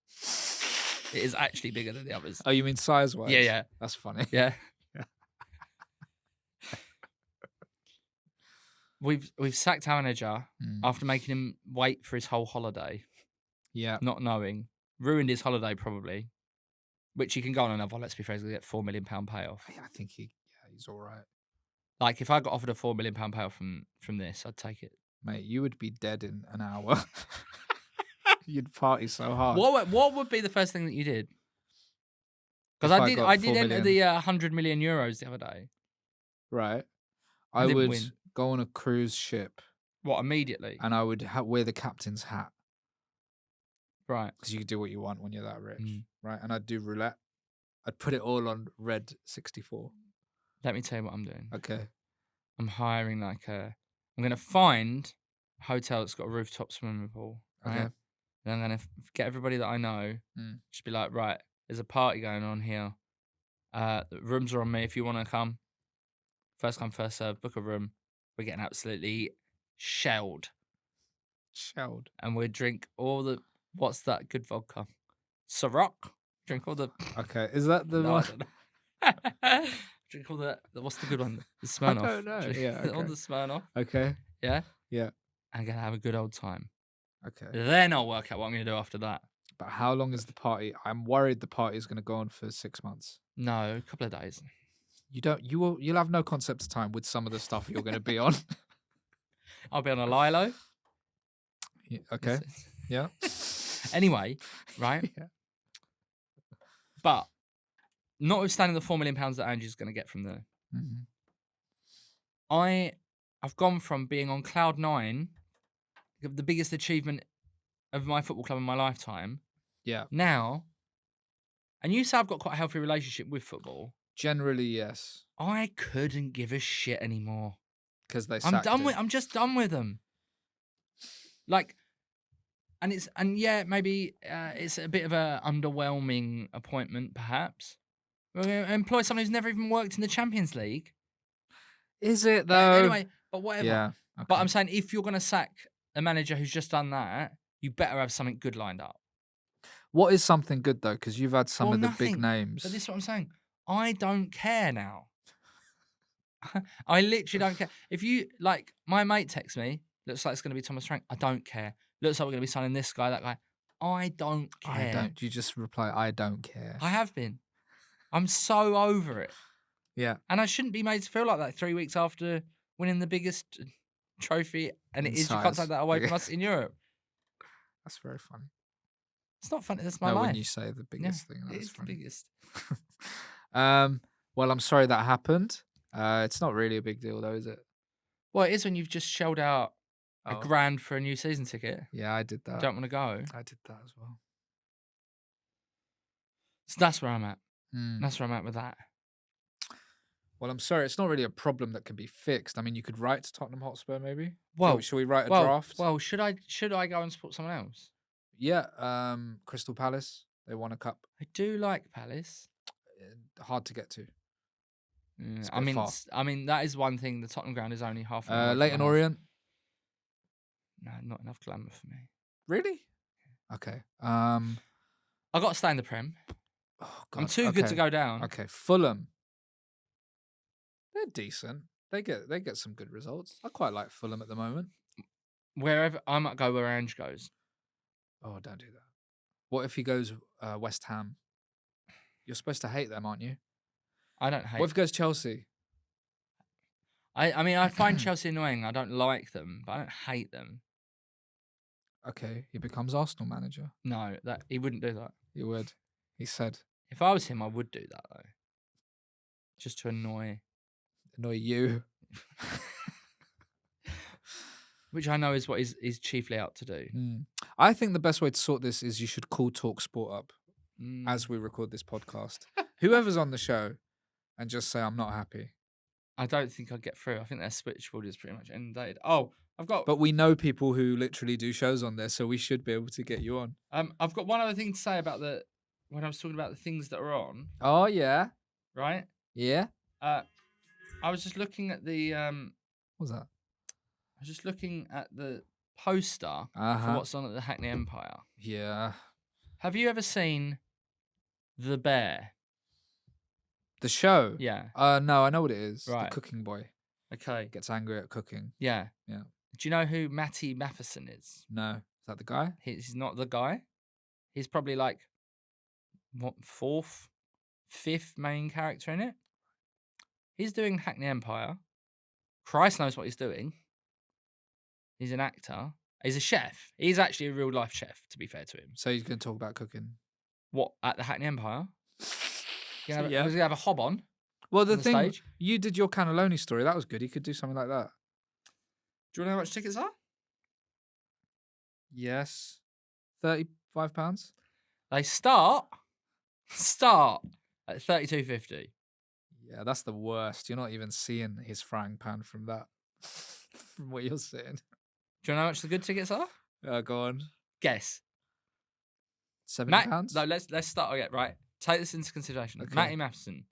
Speaker 1: It is actually bigger than the others.
Speaker 2: Oh, you mean size-wise?
Speaker 1: Yeah, yeah.
Speaker 2: That's funny.
Speaker 1: Yeah.
Speaker 2: Yeah.
Speaker 1: We've sacked our manager
Speaker 2: Mm.
Speaker 1: after making him wait for his whole holiday,
Speaker 2: Yeah.
Speaker 1: not knowing. Ruined his holiday probably, which he can go on another. Let's be fair, he's gonna get £4 million payoff.
Speaker 2: I think he's all right.
Speaker 1: Like if I got offered a £4 million payoff from this, I'd take it.
Speaker 2: Mate, you would be dead in an hour. You'd party so hard.
Speaker 1: What would be the first thing that you did? Because
Speaker 2: If
Speaker 1: I did
Speaker 2: got
Speaker 1: I
Speaker 2: 4
Speaker 1: did enter
Speaker 2: million.
Speaker 1: the 100 million euros the other day.
Speaker 2: Right. I
Speaker 1: didn't
Speaker 2: would
Speaker 1: win.
Speaker 2: go on a cruise ship
Speaker 1: What, immediately?
Speaker 2: and I would wear the captain's hat
Speaker 1: Right.
Speaker 2: because you could do what you want when you're that rich.
Speaker 1: Mm.
Speaker 2: Right. And I'd do roulette. I'd put it all on red 64.
Speaker 1: Let me tell you what I'm doing.
Speaker 2: Okay.
Speaker 1: I'm hiring I'm going to find a hotel that's got a rooftop swimming pool. Right?
Speaker 2: Okay.
Speaker 1: Then I'm going to get everybody that I know.
Speaker 2: Mm.
Speaker 1: Just be like, right, there's a party going on here. The rooms are on me if you want to come. First come, first serve. Book a room. We're getting absolutely shelled.
Speaker 2: Shelled.
Speaker 1: And we drink all the, what's that good vodka? Ciroc? Drink all the,
Speaker 2: Okay. Is that the
Speaker 1: no, I
Speaker 2: one?
Speaker 1: don't know. Drink all the, what's the good one? The Smirnoff.
Speaker 2: don't know.
Speaker 1: Drink
Speaker 2: Yeah,
Speaker 1: all
Speaker 2: okay.
Speaker 1: the Smirnoff.
Speaker 2: Okay.
Speaker 1: Yeah?
Speaker 2: Yeah.
Speaker 1: I'm going to have a good old time.
Speaker 2: Okay.
Speaker 1: Then I'll work out what I'm going to do after that.
Speaker 2: But how long is the party? I'm worried the party is going to go on for 6 months.
Speaker 1: No, a couple of days.
Speaker 2: You'll have no concept of time with some of the stuff you're going to be on.
Speaker 1: I'll be on a Lilo.
Speaker 2: Yeah, okay. Yeah.
Speaker 1: Anyway, right?
Speaker 2: Yeah.
Speaker 1: But notwithstanding the £4 million that Andrew's going to get from there,
Speaker 2: Mhm.
Speaker 1: I've gone from being on cloud 9, the biggest achievement of my football club in my lifetime,
Speaker 2: Yeah.
Speaker 1: now, and you say I've got quite a healthy relationship with football.
Speaker 2: Generally, yes.
Speaker 1: I couldn't give a shit anymore.
Speaker 2: Because they
Speaker 1: I'm
Speaker 2: sacked
Speaker 1: done
Speaker 2: him.
Speaker 1: with. I'm just done with them. Like, and yeah, maybe it's a bit of a underwhelming appointment, perhaps. We're going to employ someone who's never even worked in the Champions League.
Speaker 2: Is it,
Speaker 1: But
Speaker 2: though?
Speaker 1: anyway, but whatever.
Speaker 2: Yeah.
Speaker 1: But
Speaker 2: Okay.
Speaker 1: I'm saying if you're going to sack a manager who's just done that, you better have something good lined up.
Speaker 2: What is something good, though? Because you've had some
Speaker 1: Well,
Speaker 2: of the
Speaker 1: nothing.
Speaker 2: big names.
Speaker 1: But this is what I'm saying. I don't care now. I literally don't care. If you, like, my mate texts me, looks like it's going to be Thomas Frank. I don't care. Looks like we're going to be signing this guy, that guy. I don't care.
Speaker 2: I don't. You just reply, I don't care.
Speaker 1: I have been. I'm so over it.
Speaker 2: Yeah.
Speaker 1: And I shouldn't be made to feel like that 3 weeks after winning the biggest trophy, and
Speaker 2: In
Speaker 1: it is, you can't
Speaker 2: size.
Speaker 1: take that away from us in Europe.
Speaker 2: That's very funny.
Speaker 1: It's not funny. That's my
Speaker 2: No,
Speaker 1: life.
Speaker 2: when you say the biggest thing,
Speaker 1: It
Speaker 2: that's
Speaker 1: is
Speaker 2: funny.
Speaker 1: the biggest.
Speaker 2: Well, I'm sorry that happened. It's not really a big deal, though, is it?
Speaker 1: Well, it is when you've just shelled out
Speaker 2: Oh.
Speaker 1: $1,000 for a new season ticket.
Speaker 2: Yeah, I did that.
Speaker 1: Don't want to go.
Speaker 2: I did that as well.
Speaker 1: So that's where I'm at.
Speaker 2: Mm.
Speaker 1: That's where I'm at with that.
Speaker 2: Well, I'm sorry. It's not really a problem that can be fixed. I mean, you could write to Tottenham Hotspur, maybe.
Speaker 1: Well,
Speaker 2: Shall we write a draft?
Speaker 1: Well, should I go and support someone else?
Speaker 2: Yeah. Crystal Palace. They won a cup.
Speaker 1: I do like Palace.
Speaker 2: Hard to get to. It's a
Speaker 1: I
Speaker 2: bit
Speaker 1: mean,
Speaker 2: far.
Speaker 1: I mean that is one thing. The Tottenham ground is only half an hour.
Speaker 2: Leighton Orient.
Speaker 1: No, not enough glamour for me.
Speaker 2: Really? Okay.
Speaker 1: I got to stay in the Prem.
Speaker 2: Oh, God.
Speaker 1: I'm too good to go down.
Speaker 2: Okay. Fulham. They're decent. They get some good results. I quite like Fulham at the moment.
Speaker 1: Wherever I might go where Ange goes.
Speaker 2: Oh, don't do that. What if he goes West Ham? You're supposed to hate them, aren't you?
Speaker 1: I don't hate.
Speaker 2: What if he goes Chelsea?
Speaker 1: I mean, I find Chelsea annoying. I don't like them, but I don't hate them.
Speaker 2: Okay, he becomes Arsenal manager.
Speaker 1: No, that he wouldn't do that.
Speaker 2: He would. He said.
Speaker 1: If I was him, I would do that though. Just to annoy
Speaker 2: you.
Speaker 1: Which I know is what he's chiefly out to do.
Speaker 2: I think the best way to sort this is you should call Talk Sport up as
Speaker 1: Mm.
Speaker 2: we record this podcast. Whoever's on the show, and just say I'm not happy.
Speaker 1: I don't think I'd get through. I think their switchboard is pretty much inundated. Oh, I've got.
Speaker 2: But we know people who literally do shows on there, so we should be able to get you on.
Speaker 1: I've got one other thing to say about when I was talking about the things that are on.
Speaker 2: Oh yeah,
Speaker 1: Right.
Speaker 2: yeah.
Speaker 1: I was just looking at the.
Speaker 2: What's that?
Speaker 1: I was just looking at the poster for
Speaker 2: Uh-huh.
Speaker 1: what's on at the Hackney Empire.
Speaker 2: Yeah.
Speaker 1: Have you ever seen The Bear?
Speaker 2: The show.
Speaker 1: Yeah.
Speaker 2: No, I know what it is.
Speaker 1: Right.
Speaker 2: The cooking boy
Speaker 1: Okay.
Speaker 2: gets angry at cooking.
Speaker 1: Yeah.
Speaker 2: Yeah.
Speaker 1: Do you know who Matty Matheson is?
Speaker 2: No, is that the guy?
Speaker 1: He's not the guy. He's probably like what, fourth, fifth main character in it. He's doing Hackney Empire. Christ knows what he's doing. He's an actor. He's a chef. He's actually a real life chef, to be fair to him.
Speaker 2: So he's going to talk about cooking.
Speaker 1: What, at the Hackney Empire? He's going
Speaker 2: Yeah.
Speaker 1: to have a hob on.
Speaker 2: Well, the
Speaker 1: on the
Speaker 2: thing
Speaker 1: stage.
Speaker 2: you did your cannelloni story. That was good. He could do something like that.
Speaker 1: Do you want to know how much tickets are?
Speaker 2: Yes. £35.
Speaker 1: They start at $32.50.
Speaker 2: Yeah, that's the worst. You're not even seeing his frying pan from that. From what you're saying.
Speaker 1: Do you know how much the good tickets are?
Speaker 2: Go on.
Speaker 1: Guess.
Speaker 2: £70?
Speaker 1: No, let's start again. Right, take this into consideration.
Speaker 2: Okay.
Speaker 1: Matty Matheson,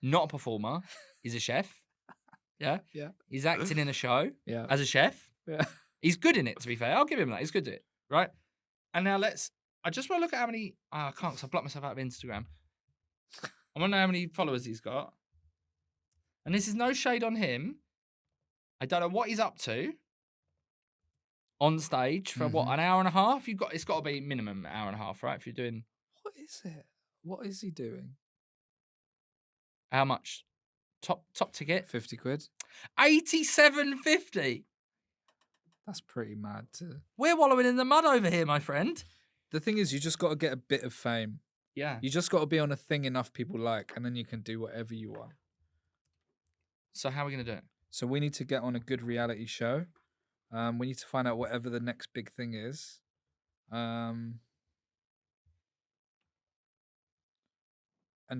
Speaker 1: not a performer. He's a chef. Yeah.
Speaker 2: Yeah.
Speaker 1: He's acting in a show
Speaker 2: Yeah.
Speaker 1: as a chef.
Speaker 2: Yeah.
Speaker 1: He's good in it. To be fair, I'll give him that. He's good at it. Right. And now I just want to look at how many. I can't because I blocked myself out of Instagram. I want to know how many followers he's got. And this is no shade on him. I don't know what he's up to on stage for what, an hour and a half? It's got to be minimum an hour and a half, right? If you're doing
Speaker 2: What is it? What is he doing?
Speaker 1: how much? Top ticket?
Speaker 2: 50 quid?
Speaker 1: $87.50.
Speaker 2: That's pretty mad too.
Speaker 1: We're wallowing in the mud over here, my friend.
Speaker 2: The thing is, you just got to get a bit of fame.
Speaker 1: Yeah.
Speaker 2: You just got to be on a thing enough people like, and then you can do whatever you want.
Speaker 1: So how are we gonna do it?
Speaker 2: So we need to get on a good reality show. We need to find out whatever the next big thing is. And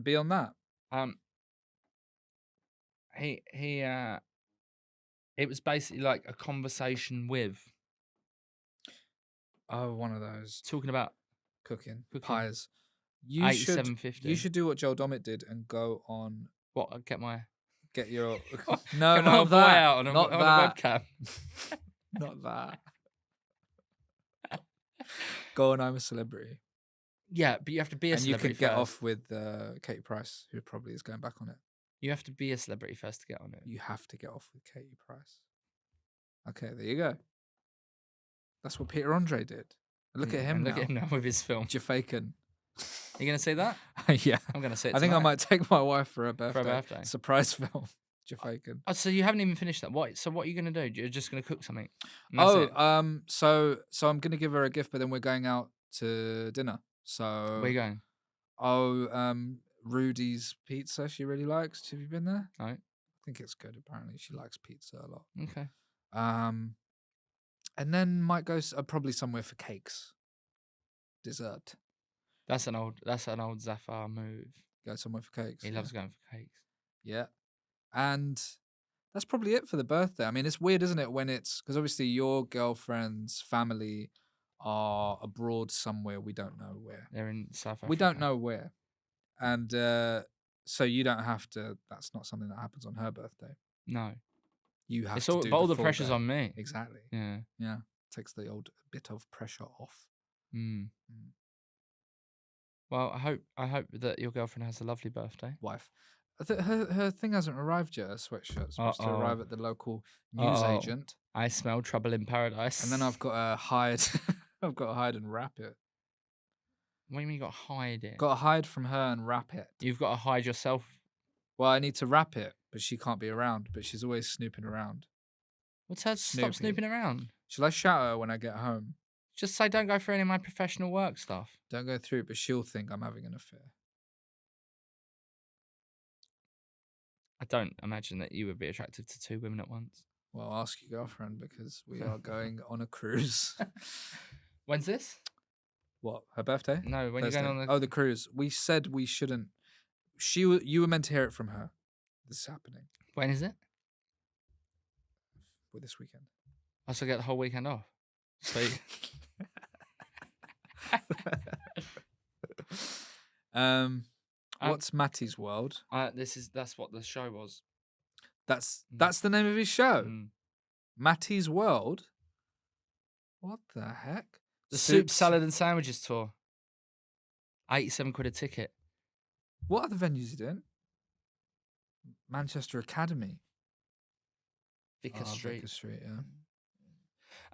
Speaker 2: be on that.
Speaker 1: It was basically like a conversation with
Speaker 2: Oh, one of those
Speaker 1: talking about
Speaker 2: cooking.
Speaker 1: Cooking.
Speaker 2: Pies. You should
Speaker 1: 8750.
Speaker 2: do what Joel Dommett did and go on.
Speaker 1: What? I'd get
Speaker 2: Your
Speaker 1: no,
Speaker 2: no,
Speaker 1: my
Speaker 2: not
Speaker 1: boy
Speaker 2: that.
Speaker 1: out on a,
Speaker 2: Not
Speaker 1: on
Speaker 2: that.
Speaker 1: a webcam.
Speaker 2: Not that. Go on, I'm a Celebrity.
Speaker 1: Yeah, but you have to be a
Speaker 2: And you
Speaker 1: celebrity
Speaker 2: could get
Speaker 1: first.
Speaker 2: off with Katie Price, who probably is going back on it.
Speaker 1: You have to be a celebrity first to get on it.
Speaker 2: You have to get off with Katie Price. Okay, there you go. That's what Peter Andre did. Look at him
Speaker 1: and
Speaker 2: now.
Speaker 1: Look at him now with his film.
Speaker 2: Jafakin.
Speaker 1: You gonna say that?
Speaker 2: Yeah.
Speaker 1: I'm gonna say it
Speaker 2: I think I
Speaker 1: tonight.
Speaker 2: might take my wife for her birthday.
Speaker 1: For her birthday.
Speaker 2: Surprise film. Jafakin.
Speaker 1: Oh, so you haven't even finished that. What? So what are you gonna do? You're just gonna cook something? And that's it?
Speaker 2: So I'm gonna give her a gift, but then we're going out to dinner. So
Speaker 1: Where are you going?
Speaker 2: Rudy's Pizza. She really likes. Have you been there?
Speaker 1: No.
Speaker 2: I think it's good. Apparently, she likes pizza a lot.
Speaker 1: Okay.
Speaker 2: And then might go probably somewhere for cakes, dessert.
Speaker 1: That's an old Zafar move.
Speaker 2: Go somewhere for cakes.
Speaker 1: He loves going for cakes.
Speaker 2: Yeah, and that's probably it for the birthday. I mean, it's weird, isn't it, when it's because obviously your girlfriend's family are abroad somewhere. We don't know where.
Speaker 1: They're in South Africa.
Speaker 2: We don't know where, and so you don't have to. That's not something that happens on her birthday.
Speaker 1: No.
Speaker 2: You have
Speaker 1: It's
Speaker 2: to
Speaker 1: all,
Speaker 2: do
Speaker 1: but all the
Speaker 2: full
Speaker 1: pressure's
Speaker 2: day.
Speaker 1: on me.
Speaker 2: Exactly.
Speaker 1: Yeah.
Speaker 2: Yeah. Takes the old bit of pressure off.
Speaker 1: Well, I hope that your girlfriend has a lovely birthday.
Speaker 2: Wife. Her thing hasn't arrived yet. Her sweatshirt supposed to arrive at the local news agent.
Speaker 1: I smell trouble in paradise.
Speaker 2: And then I've got to hide. I've got to hide and wrap it.
Speaker 1: What do you mean you got to hide it?
Speaker 2: Got to hide from her and wrap it.
Speaker 1: You've got to hide yourself.
Speaker 2: Well, I need to wrap it, but she can't be around. But she's always snooping around.
Speaker 1: What's her stop snooping around?
Speaker 2: Shall I shout her when I get home?
Speaker 1: Just say don't go through any of my professional work stuff.
Speaker 2: Don't go through it, but she'll think I'm having an affair.
Speaker 1: I don't imagine that you would be attracted to two women at once.
Speaker 2: Well, ask your girlfriend because we are going on a cruise.
Speaker 1: When's this?
Speaker 2: What, her birthday?
Speaker 1: No, when
Speaker 2: Thursday.
Speaker 1: you're going on the...
Speaker 2: Oh, the cruise. We said we shouldn't. You were meant to hear it from her. This is happening.
Speaker 1: When is it?
Speaker 2: Well, this weekend.
Speaker 1: I still get the whole weekend off. Sweet.
Speaker 2: What's Matty's World?
Speaker 1: That's what the show was.
Speaker 2: That's the name of his show. Matty's World. What the heck?
Speaker 1: The Soup, Salad and Sandwiches tour. 87 quid a ticket.
Speaker 2: What other venues are you doing? Manchester Academy.
Speaker 1: Vicar Street.
Speaker 2: Vicar Street,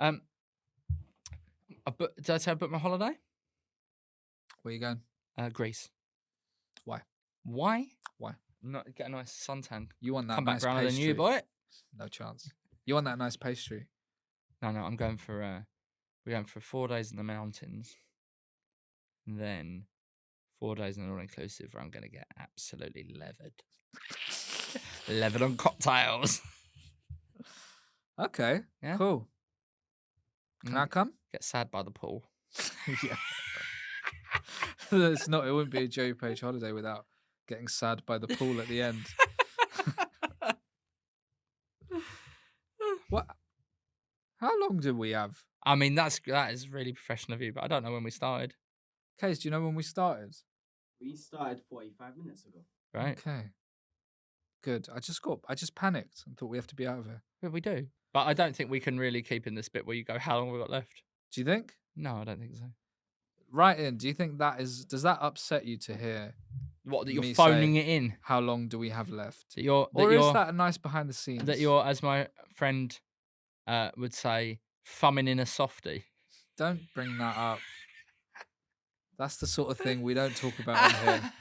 Speaker 2: yeah.
Speaker 1: Did I say I booked my holiday?
Speaker 2: Where you going?
Speaker 1: Greece.
Speaker 2: Why?
Speaker 1: Why?
Speaker 2: Why?
Speaker 1: Not get a nice suntan.
Speaker 2: You want that
Speaker 1: Come
Speaker 2: nice
Speaker 1: back browner
Speaker 2: pastry?
Speaker 1: than you, boy.
Speaker 2: No chance. You want that nice pastry?
Speaker 1: No, I'm going for we're going for 4 days in the mountains. And then 4 days in an all-inclusive where I'm going to get absolutely levered. Levered on cocktails.
Speaker 2: Okay.
Speaker 1: Yeah.
Speaker 2: Cool. Can I come?
Speaker 1: Get sad by the pool.
Speaker 2: Yeah. It wouldn't be a Joey Page holiday without getting sad by the pool at the end. What? How long did we have?
Speaker 1: I mean, that is really professional of you, but I don't know when we started.
Speaker 2: Case, do you know when we started?
Speaker 3: We started 45 minutes ago.
Speaker 1: Right.
Speaker 2: Okay. Good. I just panicked and thought we have to be out of here.
Speaker 1: Yeah, we do. But I don't think we can really keep in this bit where you go, how long have we got left?
Speaker 2: Do you think?
Speaker 1: No, I don't think so.
Speaker 2: Right in. Do you think does that upset you to hear?
Speaker 1: What, that you're
Speaker 2: me
Speaker 1: phoning
Speaker 2: say,
Speaker 1: it in?
Speaker 2: How long do we have left?
Speaker 1: That you're,
Speaker 2: or is that a nice behind the scenes?
Speaker 1: That you're, as my friend would say, thumbing in a softie.
Speaker 2: Don't bring that up. That's the sort of thing we don't talk about on here.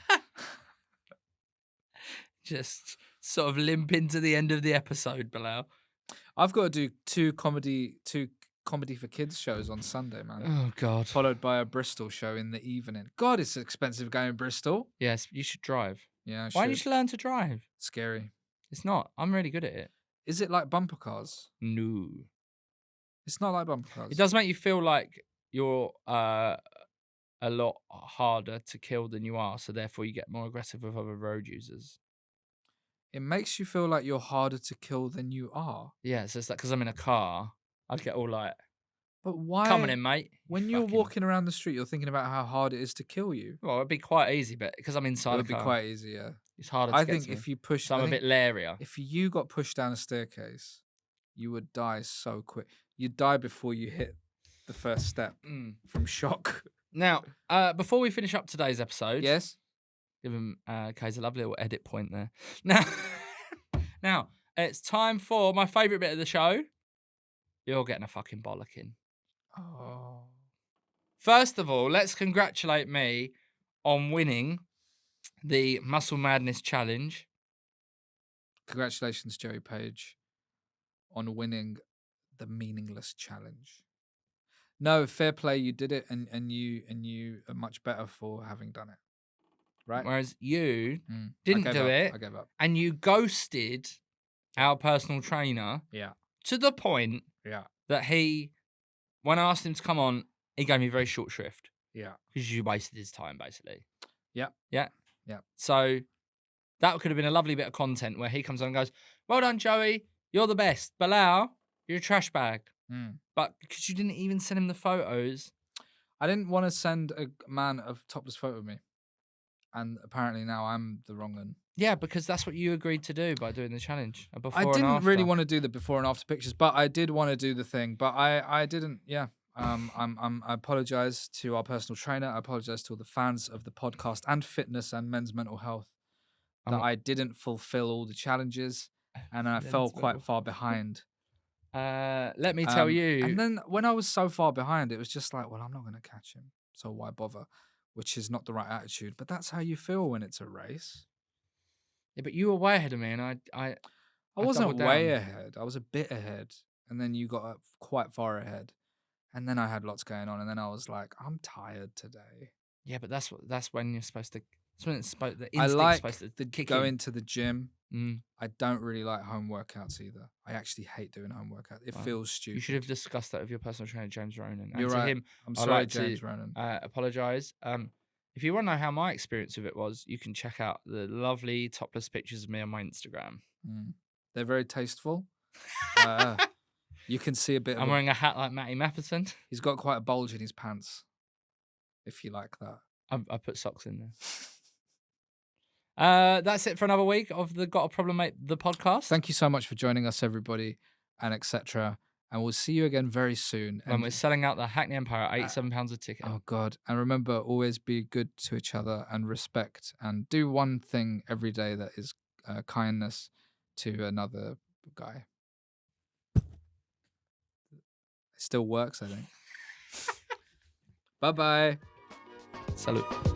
Speaker 1: Just sort of limp into the end of the episode, Bilal.
Speaker 2: I've got to do two comedy for kids shows on Sunday, man.
Speaker 1: Oh, God.
Speaker 2: Followed by a Bristol show in the evening. God, it's expensive going to Bristol.
Speaker 1: Yes, you should drive.
Speaker 2: Yeah,
Speaker 1: Why don't you learn to drive?
Speaker 2: Scary.
Speaker 1: It's not. I'm really good at it.
Speaker 2: Is it like bumper cars?
Speaker 1: No.
Speaker 2: It's not like bumper cars.
Speaker 1: It does make you feel like you're a lot harder to kill than you are, so therefore you get more aggressive with other road users.
Speaker 2: It makes you feel like you're harder to kill than you are.
Speaker 1: Yeah, so it's like because I'm in a car, I'd get all like,
Speaker 2: But why?
Speaker 1: coming in, mate.
Speaker 2: When you're walking around the street, you're thinking about how hard it is to kill you.
Speaker 1: Well, it'd be quite easy, but because I'm
Speaker 2: It
Speaker 1: inside
Speaker 2: would
Speaker 1: a
Speaker 2: be
Speaker 1: car,
Speaker 2: quite easy, yeah.
Speaker 1: it's harder to
Speaker 2: I
Speaker 1: get
Speaker 2: think
Speaker 1: to
Speaker 2: if
Speaker 1: me.
Speaker 2: you push,
Speaker 1: So I'm a bit leerier.
Speaker 2: if you got pushed down a staircase, you would die so quick. You'd die before you hit the first step from shock.
Speaker 1: Now, before we finish up today's episode,
Speaker 2: Yes.
Speaker 1: give him Kay's a lovely little edit point there. Now, it's time for my favourite bit of the show. You're getting a fucking bollocking.
Speaker 2: Oh.
Speaker 1: First of all, let's congratulate me on winning the Muscle Madness Challenge.
Speaker 2: Congratulations, Joey Page, on winning the meaningless challenge. No, fair play. You did it, and you are much better for having done it. Right.
Speaker 1: Whereas you didn't do it.
Speaker 2: I gave up.
Speaker 1: And you ghosted our personal trainer.
Speaker 2: Yeah.
Speaker 1: To the point that when I asked him to come on, he gave me very short shrift.
Speaker 2: Yeah.
Speaker 1: Because you wasted his time, basically.
Speaker 2: Yeah.
Speaker 1: Yeah.
Speaker 2: Yeah.
Speaker 1: So that could have been a lovely bit of content where he comes on and goes, well done, Joey. You're the best. Bilal, you're a trash bag. But because you didn't even send him the photos.
Speaker 2: I didn't want to send a man a topless photo of me. And apparently now I'm the wrong one.
Speaker 1: Yeah, because that's what you agreed to do by doing the challenge.
Speaker 2: I didn't really want to do the before and after pictures, but I did want to do the thing. But I didn't. Yeah. I apologize to our personal trainer. I apologize to all the fans of the podcast and fitness and men's mental health that I didn't fulfill all the challenges and I fell quite far behind.
Speaker 1: Let me tell you.
Speaker 2: And then when I was so far behind, it was just like, well, I'm not going to catch him, so why bother? Which is not the right attitude. But that's how you feel when it's a race.
Speaker 1: Yeah, but you were way ahead of me, and I
Speaker 2: wasn't way ahead. I was a bit ahead, and then you got up quite far ahead, and then I had lots going on, and then I was like, I'm tired today.
Speaker 1: Yeah, but that's when you're supposed to. That's when it's supposed. The
Speaker 2: I
Speaker 1: instinct's
Speaker 2: like
Speaker 1: supposed to kick
Speaker 2: go
Speaker 1: in.
Speaker 2: into the gym. I don't really like home workouts either. I actually hate doing home workouts. It feels stupid.
Speaker 1: You should have discussed that with your personal trainer, James Ronan.
Speaker 2: You're right.
Speaker 1: Him,
Speaker 2: I'm sorry,
Speaker 1: like
Speaker 2: James Ronan.
Speaker 1: Apologise. If you want to know how my experience with it was, you can check out the lovely topless pictures of me on my Instagram.
Speaker 2: They're very tasteful. You can see a bit.
Speaker 1: I'm wearing a hat like Matty Mapperton.
Speaker 2: He's got quite a bulge in his pants. If you like that,
Speaker 1: I put socks in there. That's it for another week of the Got a Problem Mate, the podcast.
Speaker 2: Thank you so much for joining us, everybody, and etc. And we'll see you again very soon.
Speaker 1: When we're selling out the Hackney Empire at £87 a ticket.
Speaker 2: Oh, God. And remember, always be good to each other and respect. And do one thing every day that is kindness to another guy. It still works, I think. Bye-bye.
Speaker 1: Salute.